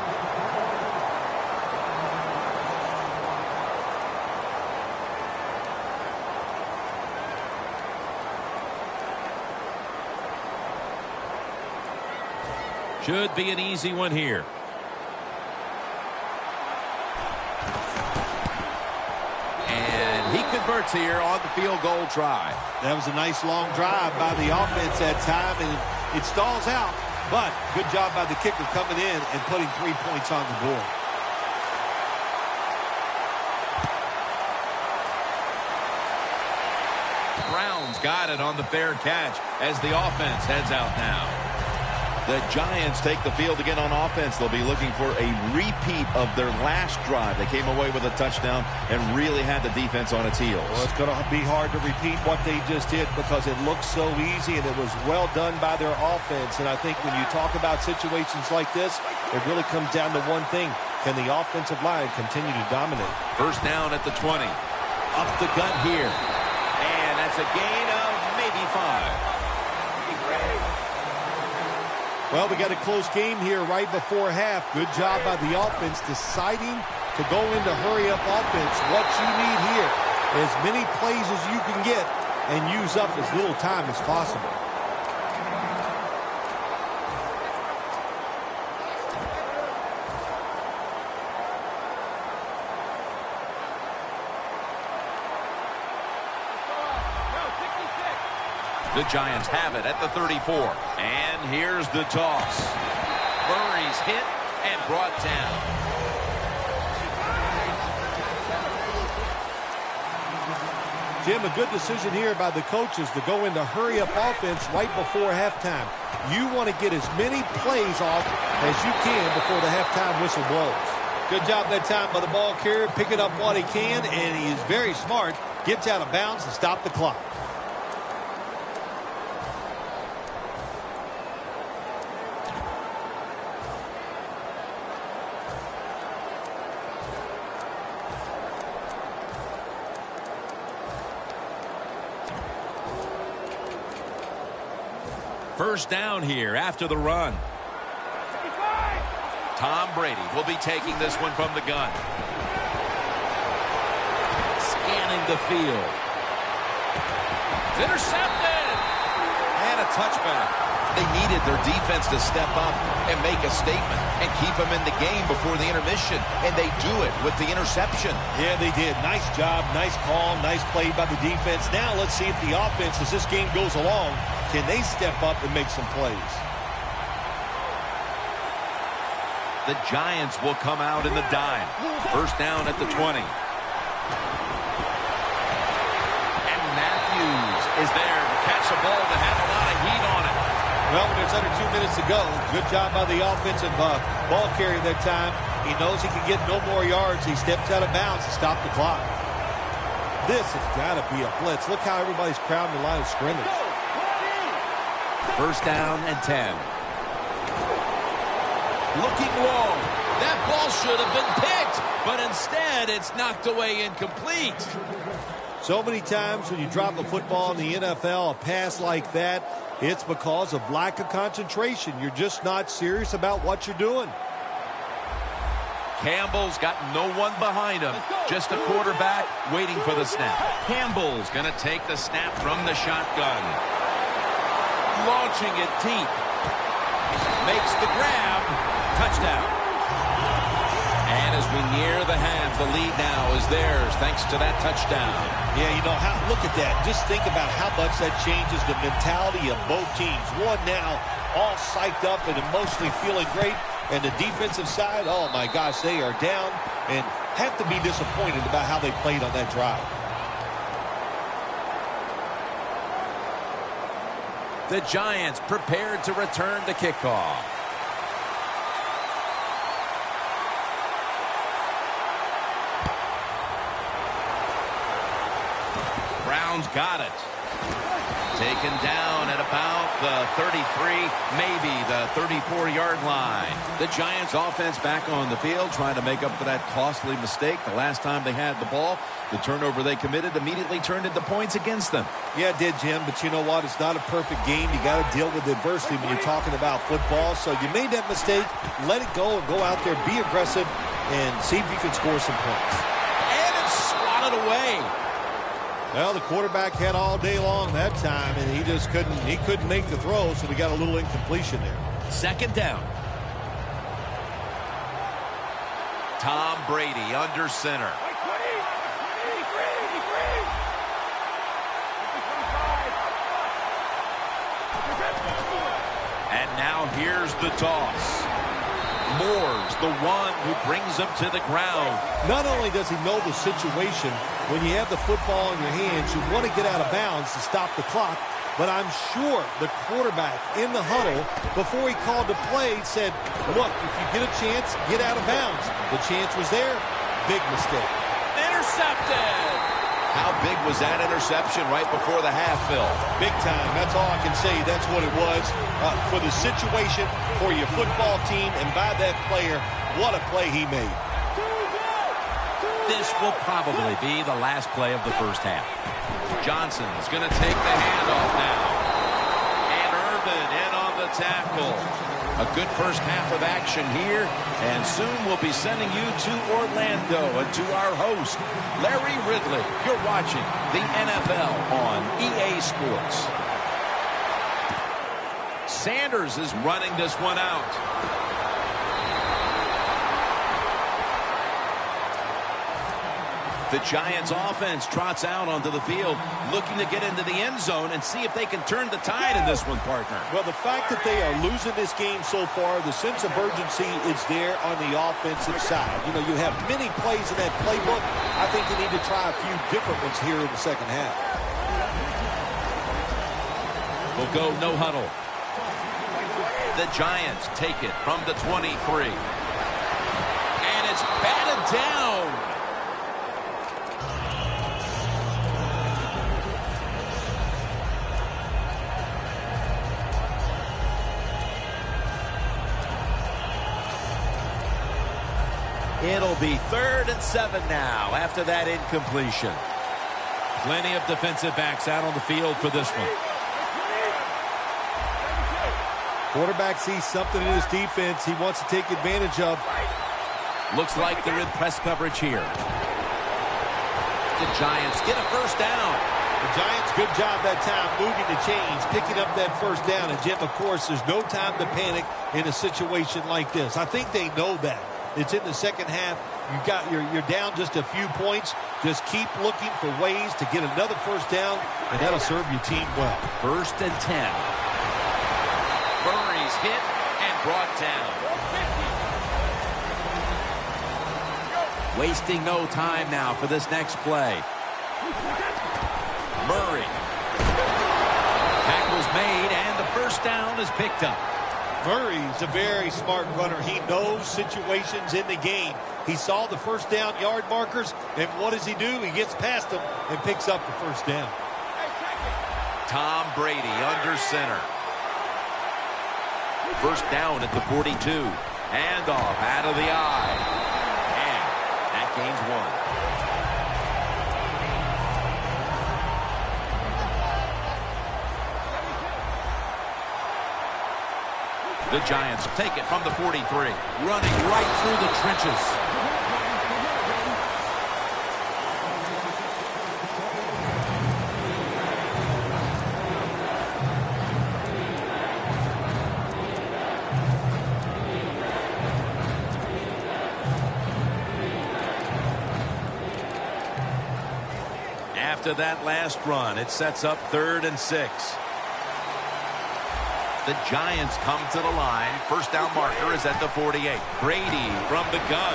Should be an easy one here. And he converts here on the field goal try. That was a nice long drive by the offense that time, and it stalls out. But good job by the kicker coming in and putting 3 points on the board. Brown's got it on the fair catch as the offense heads out now. The Giants take the field again on offense. They'll be looking for a repeat of their last drive. They came away with a touchdown and really had the defense on its heels. Well, it's going to be hard to repeat what they just did because it looks so easy and it was well done by their offense. And I think when you talk about situations like this, it really comes down to one thing. Can the offensive line continue to dominate? First down at the 20. Up the gut here. And that's a gain of maybe 5. Well, we got a close game here right before half. Good job by the offense deciding to go into hurry-up offense. What you need here, as many plays as you can get and use up as little time as possible. The Giants have it at the 34. And here's the toss. Murray's hit and brought down. Jim, a good decision here by the coaches to go into hurry-up offense right before halftime. You want to get as many plays off as you can before the halftime whistle blows. Good job that time by the ball carrier, picking up what he can, and he is very smart. Gets out of bounds to stop the clock. First down here after the run. Tom Brady will be taking this one from the gun. Scanning the field. It's intercepted. And a touchback. They needed their defense to step up and make a statement and keep them in the game before the intermission. And they do it with the interception. Yeah, they did. Nice job, nice call, nice play by the defense. Now let's see if the offense, as this game goes along, can they step up and make some plays? The Giants will come out in the dime. First down at the 20. And Matthews is there to catch a ball that had a lot of heat on it. Well, when there's under 2 minutes to go, good job by the offensive ball carrier that time. He knows he can get no more yards. He steps out of bounds to stop the clock. This has got to be a blitz. Look how everybody's crowding the line of scrimmage. First down and 10. Looking low. That ball should have been picked, but instead it's knocked away incomplete. So many times when you drop a football in the NFL, a pass like that, it's because of lack of concentration. You're just not serious about what you're doing. Campbell's got no one behind him. Just a quarterback waiting for the snap. Campbell's going to take the snap from the shotgun. Launching it deep. Makes the grab. Touchdown. And as we near the half, the lead now is theirs thanks to that touchdown. Yeah, you know, look at that. Just think about how much that changes the mentality of both teams. One now all psyched up and emotionally feeling great. And the defensive side, oh my gosh, they are down and have to be disappointed about how they played on that drive. The Giants prepared to return the kickoff. Brown's got it. Taken down at about the 33, maybe the 34-yard line. The Giants offense back on the field trying to make up for that costly mistake. The last time they had the ball, the turnover they committed immediately turned into points against them. Yeah, it did, Jim, but you know what? It's not a perfect game. You got to deal with adversity when you're talking about football. So you made that mistake, let it go, and go out there, be aggressive, and see if you can score some points. And it's swatted away. Well, the quarterback had all day long that time, and he just couldn't make the throw, so we got a little incompletion there. Second down. Tom Brady under center. And now here's the toss. Moore's the one who brings him to the ground. Not only does he know the situation, when you have the football in your hands, you want to get out of bounds to stop the clock, but I'm sure the quarterback in the huddle, before he called the play, said, look, if you get a chance, get out of bounds. The chance was there. Big mistake. Intercepted. How big was that interception right before the half, Phil? Big time. That's all I can say. That's what it was. For the situation, for your football team, and by that player, what a play he made. This will probably be the last play of the first half. Johnson's going to take the handoff now. And Urban in on the tackle. A good first half of action here, and soon we'll be sending you to Orlando and to our host, Larry Ridley. You're watching the NFL on EA Sports. Sanders is running this one out. The Giants offense trots out onto the field, looking to get into the end zone and see if they can turn the tide in this one, partner. Well, the fact that they are losing this game so far, the sense of urgency is there on the offensive side. You know, you have many plays in that playbook. I think they need to try a few different ones here in the second half. We'll go no huddle. The Giants take it from the 23. And it's batted down. It'll be 3rd and 7 now after that incompletion. Plenty of defensive backs out on the field for this one. Quarterback sees something in his defense he wants to take advantage of. Looks like they're in press coverage here. The Giants get a first down. The Giants, good job that time moving the chains, picking up that first down. And, Jim, of course, there's no time to panic in a situation like this. I think they know that. It's in the second half. You're down just a few points. Just keep looking for ways to get another first down, and that'll serve your team well. 1st and 10. Murray's hit and brought down. Wasting no time now for this next play. Murray. Tackle's made, and the first down is picked up. Murray's a very smart runner. He knows situations in the game. He saw the first down yard markers, and what does he do? He gets past them and picks up the first down. Tom Brady under center. First down at the 42. Handoff out of the eye. And that gains 1. The Giants take it from the 43, running right through the trenches. After that last run, it sets up 3rd and 6. The Giants come to the line. First down marker is at the 48. Brady from the gun.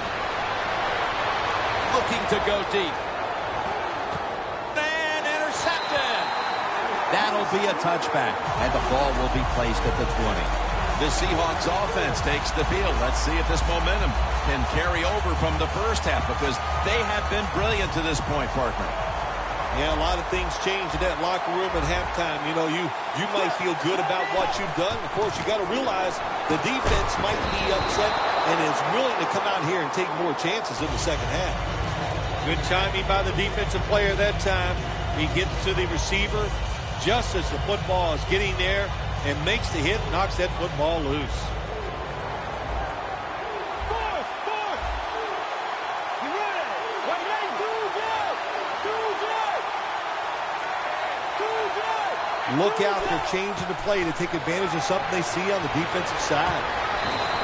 Looking to go deep. And intercepted. That'll be a touchback. And the ball will be placed at the 20. The Seahawks offense takes the field. Let's see if this momentum can carry over from the first half, because they have been brilliant to this point, partner. Yeah, a lot of things change in that locker room at halftime. You know, you might feel good about what you've done. Of course, you got to realize the defense might be upset and is willing to come out here and take more chances in the second half. Good timing by the defensive player that time. He gets to the receiver just as the football is getting there and makes the hit, knocks that football loose. Look out, they're changing the play to take advantage of something they see on the defensive side.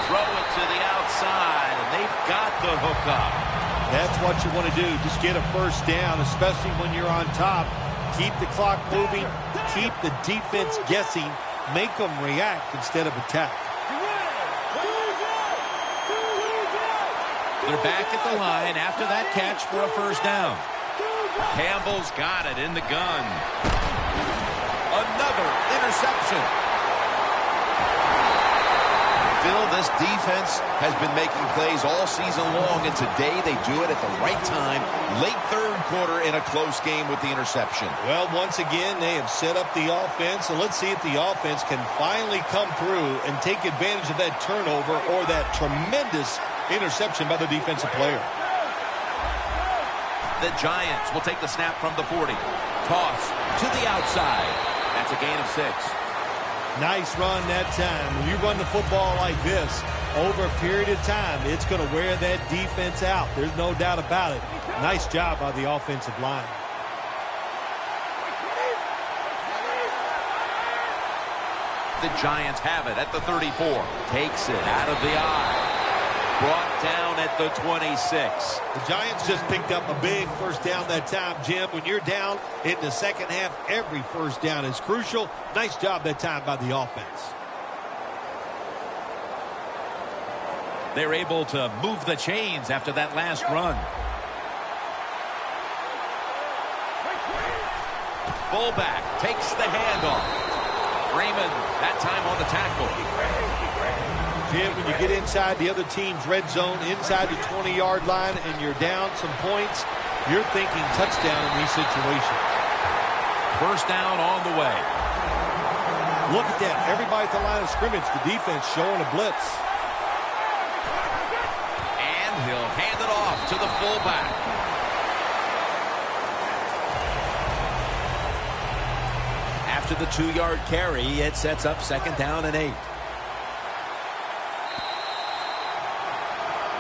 Throw it to the outside, and they've got the hook up. That's what you want to do. Just get a first down, especially when you're on top. Keep the clock moving. Keep the defense guessing. Make them react instead of attack. They're back at the line after that catch for a first down. Campbell's got it in the gun. Another interception. Phil, this defense has been making plays all season long, and today they do it at the right time. Late third quarter in a close game with the interception. Well, once again, they have set up the offense, and let's see if the offense can finally come through and take advantage of that turnover or that tremendous interception by the defensive player. The Giants will take the snap from the 40. Toss to the outside. That's a gain of 6. Nice run that time. When you run the football like this, over a period of time, it's going to wear that defense out. There's no doubt about it. Nice job by the offensive line. The Giants have it at the 34. Takes it out of the eye. Brought down at the 26. The Giants just picked up a big first down that time, Jim. When you're down in the second half, every first down is crucial. Nice job that time by the offense. They're able to move the chains after that last run. Fullback takes the handoff. Freeman, that time on the tackle. Jim, when you get inside the other team's red zone, inside the 20-yard line, and you're down some points, you're thinking touchdown in these situations. First down on the way. Look at that. Everybody at the line of scrimmage, the defense showing a blitz. And he'll hand it off to the fullback. After the 2-yard carry, it sets up second down and 8.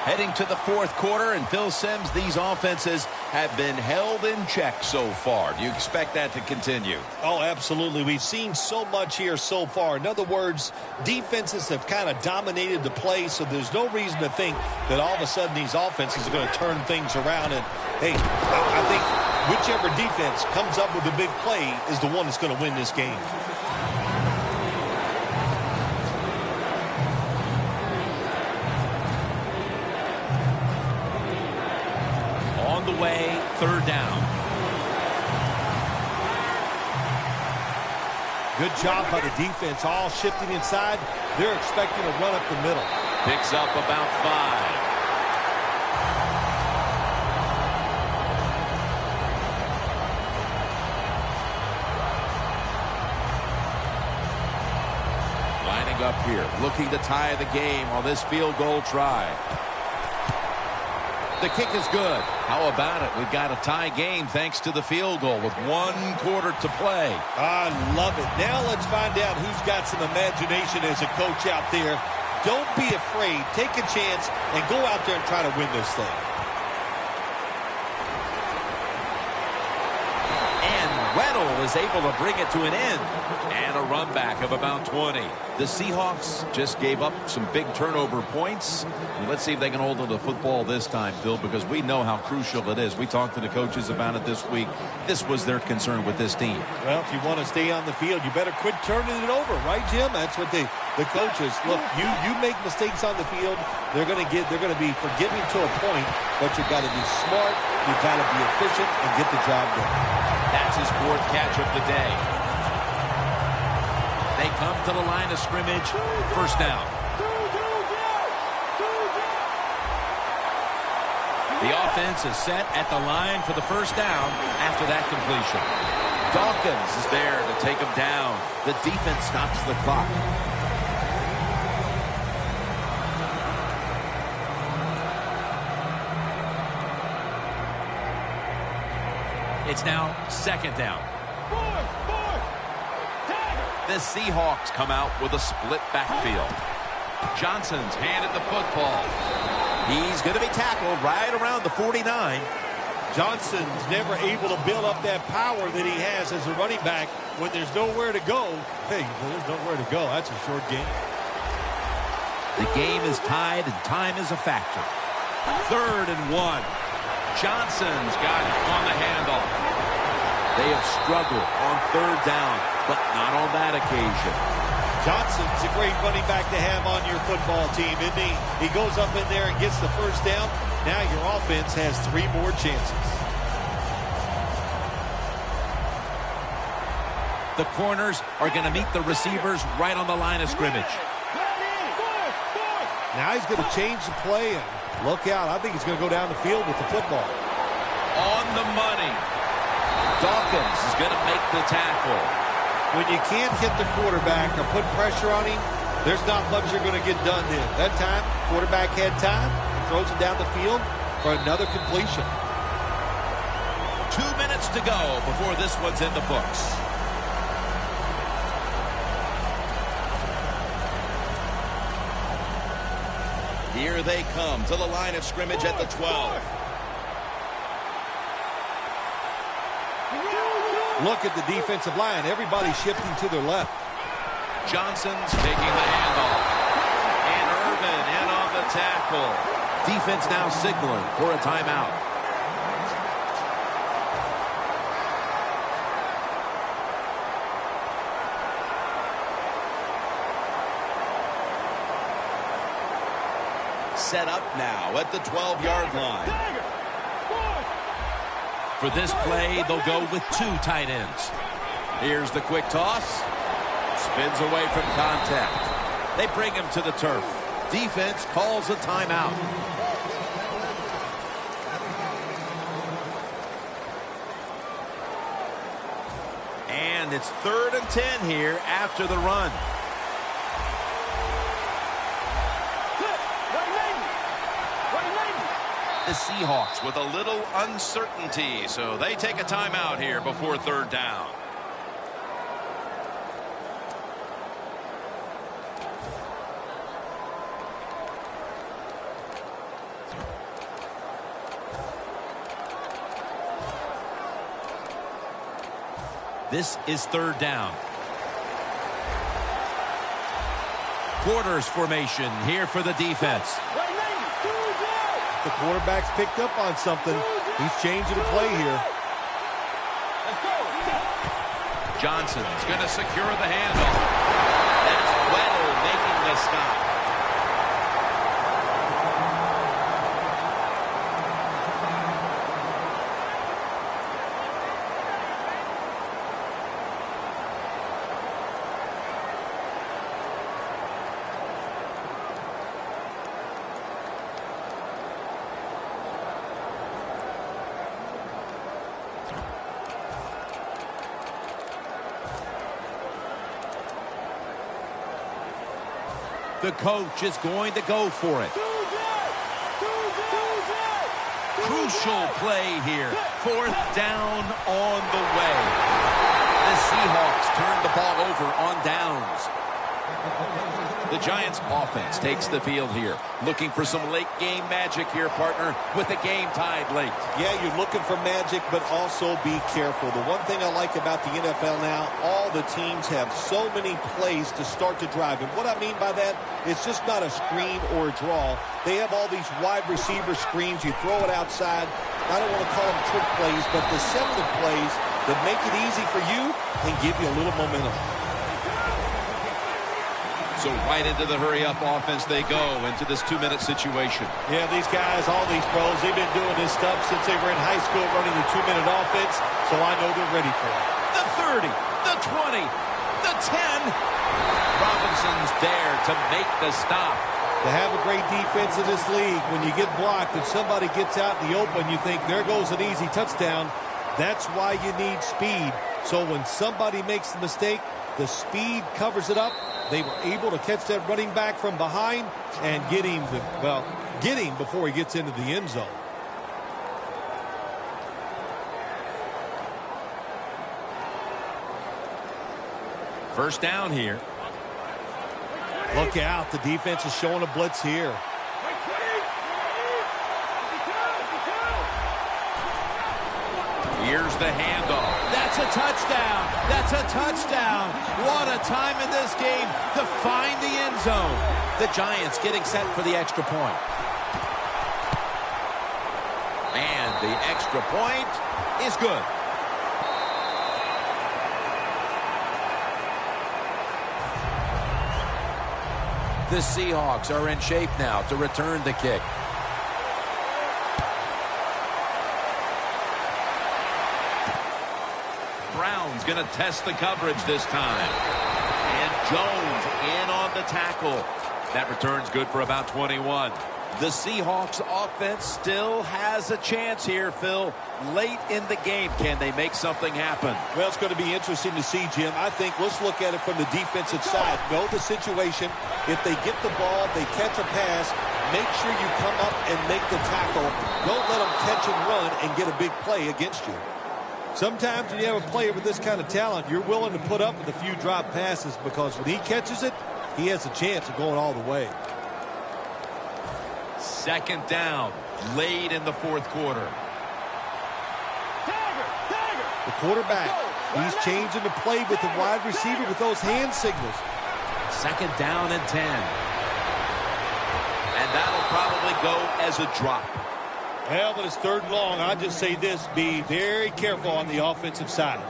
Heading to the fourth quarter, and Phil Simms, these offenses have been held in check so far. Do you expect that to continue? Oh, absolutely. We've seen so much here so far. In other words, defenses have kind of dominated the play, so there's no reason to think that all of a sudden these offenses are going to turn things around. And, hey, I think whichever defense comes up with a big play is the one that's going to win this game. On the way, third down. Good job by the defense, all shifting inside. They're expecting to run up the middle. Picks up about 5. Lining up here, looking to tie the game on this field goal try. The kick is good. How about it? We've got a tie game thanks to the field goal with 1 quarter to play. I love it. Now let's find out who's got some imagination as a coach out there. Don't be afraid. Take a chance and go out there and try to win this thing. And Weddle is able to bring it to an end. And a run back of about 20. The Seahawks just gave up some big turnover points. And let's see if they can hold on to the football this time, Phil, because we know how crucial it is. We talked to the coaches about it this week. This was their concern with this team. Well, if you want to stay on the field, you better quit turning it over, right, Jim? That's what the coaches look. You make mistakes on the field, they're going to be forgiving to a point, but you got to be smart, you got to be efficient, and get the job done. That's his 4th catch of the day. They come to the line of scrimmage. First down. The offense is set at the line for the first down after that completion. Dawkins is there to take him down. The defense stops the clock. It's now second down. The Seahawks come out with a split backfield. Johnson's handed the football. He's going to be tackled right around the 49. Johnson's never able to build up that power that he has as a running back when there's nowhere to go. Hey, there's nowhere to go. That's a short game. The game is tied and time is a factor. 3rd and 1. Johnson's got it on the handoff. They have struggled on 3rd down, but not on that occasion. Johnson's a great running back to have on your football team, isn't he? He goes up in there and gets the first down. Now your offense has 3 more chances. The corners are going to meet the receivers right on the line of scrimmage. Now he's going to change the play, and look out. I think he's going to go down the field with the football. On the money. Dawkins is going to make the tackle. When you can't hit the quarterback or put pressure on him, there's not much you're going to get done then. That time, quarterback had time, throws it down the field for another completion. 2 minutes to go before this one's in the books. Here they come to the line of scrimmage at the 12. Look at the defensive line. Everybody shifting to their left. Johnson's taking the handoff. And Irvin in on the tackle. Defense now signaling for a timeout. Set up now at the 12-yard line. For this play, they'll go with 2 tight ends. Here's the quick toss. Spins away from contact. They bring him to the turf. Defense calls a timeout. And it's 3rd and 10 here after the run. The Seahawks with a little uncertainty, so they take a timeout here before 3rd down. This is 3rd down. Quarters formation here for the defense. The quarterback's picked up on something. He's changing the play here. Johnson's going to secure the handoff. That's Weddle making the stop. The coach is going to go for it. Crucial play here. 4th down on the way. The Seahawks turn the ball over on downs. The Giants offense takes the field here. Looking for some late game magic here, partner, with the game tied late. Yeah, you're looking for magic, but also be careful. The one thing I like about the NFL now, all the teams have so many plays to start to drive. And what I mean by that, it's just not a screen or a draw. They have all these wide receiver screens. You throw it outside. I don't want to call them trick plays, but deceptive plays that make it easy for you and give you a little momentum. So right into the hurry-up offense they go into this 2-minute situation. Yeah, these guys, all these pros, they've been doing this stuff since they were in high school running the 2-minute offense, so I know they're ready for it. The 30, the 20, the 10. Robinson's there to make the stop. To have a great defense in this league, when you get blocked and somebody gets out in the open, you think, there goes an easy touchdown. That's why you need speed. So when somebody makes the mistake, the speed covers it up. They were able to catch that running back from behind and get him before he gets into the end zone. First down here. Look out. The defense is showing a blitz here. Here's the handoff. That's a touchdown. That's a touchdown. What a time in this game to find the end zone. The Giants getting set for the extra point. And the extra point is good. The Seahawks are in shape now to return the kick. Brown's going to test the coverage this time. And Jones in on the tackle. That return's good for about 21. The Seahawks offense still has a chance here, Phil. Late in the game, can they make something happen? Well, it's going to be interesting to see, Jim. I think let's look at it from the defensive side. Know the situation. If they get the ball, they catch a pass, make sure you come up and make the tackle. Don't let them catch and run and get a big play against you. Sometimes when you have a player with this kind of talent, you're willing to put up with a few drop passes because when he catches it, he has a chance of going all the way. Second down, late in the fourth quarter. The quarterback, he's changing the play with the wide receiver with those hand signals. Second down and 10. And that'll probably go as a drop. Well, but it's third and long. I just say this, be very careful on the offensive side.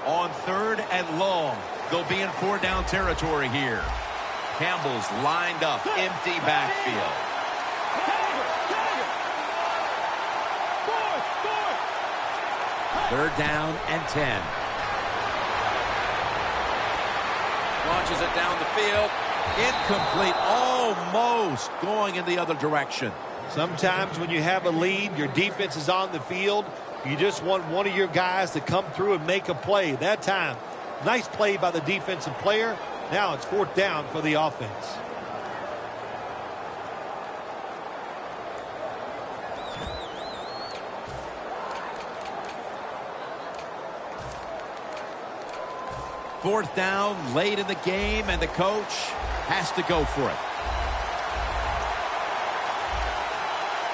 On third and long, they'll be in four-down territory here. Campbell's lined up, empty backfield. Third down and 10. Launches it down the field. Incomplete, almost going in the other direction. Sometimes when you have a lead, your defense is on the field. You just want one of your guys to come through and make a play. That time, nice play by the defensive player. Now it's fourth down for the offense. Fourth down, late in the game, and the coach has to go for it.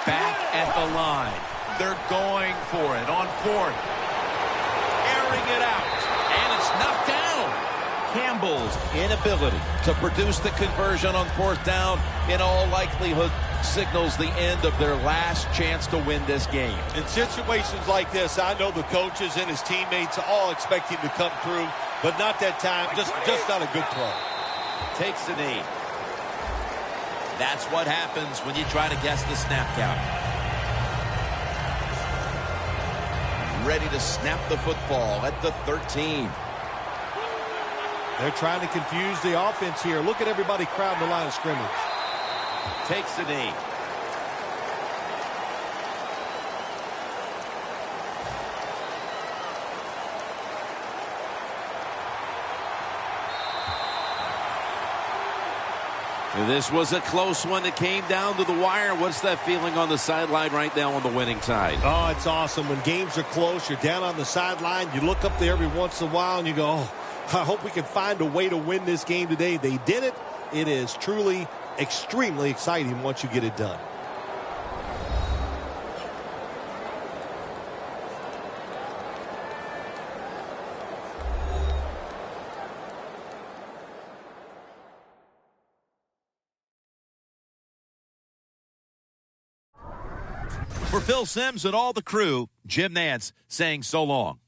Back at the line. They're going for it on fourth. Airing it out. And it's knocked down. Campbell's inability to produce the conversion on fourth down in all likelihood signals the end of their last chance to win this game. In situations like this, I know the coaches and his teammates all expect him to come through, but not that time. Just not a good throw. Takes the knee. That's what happens when you try to guess the snap count. Ready to snap the football at the 13. They're trying to confuse the offense here. Look at everybody crowding the line of scrimmage. Takes the knee. This was a close one that came down to the wire. What's that feeling on the sideline right now on the winning side? Oh, it's awesome. When games are close, you're down on the sideline. You look up there every once in a while and you go, oh, I hope we can find a way to win this game today. They did it. It is truly extremely exciting once you get it done. For Phil Simms and all the crew, Jim Nantz saying so long.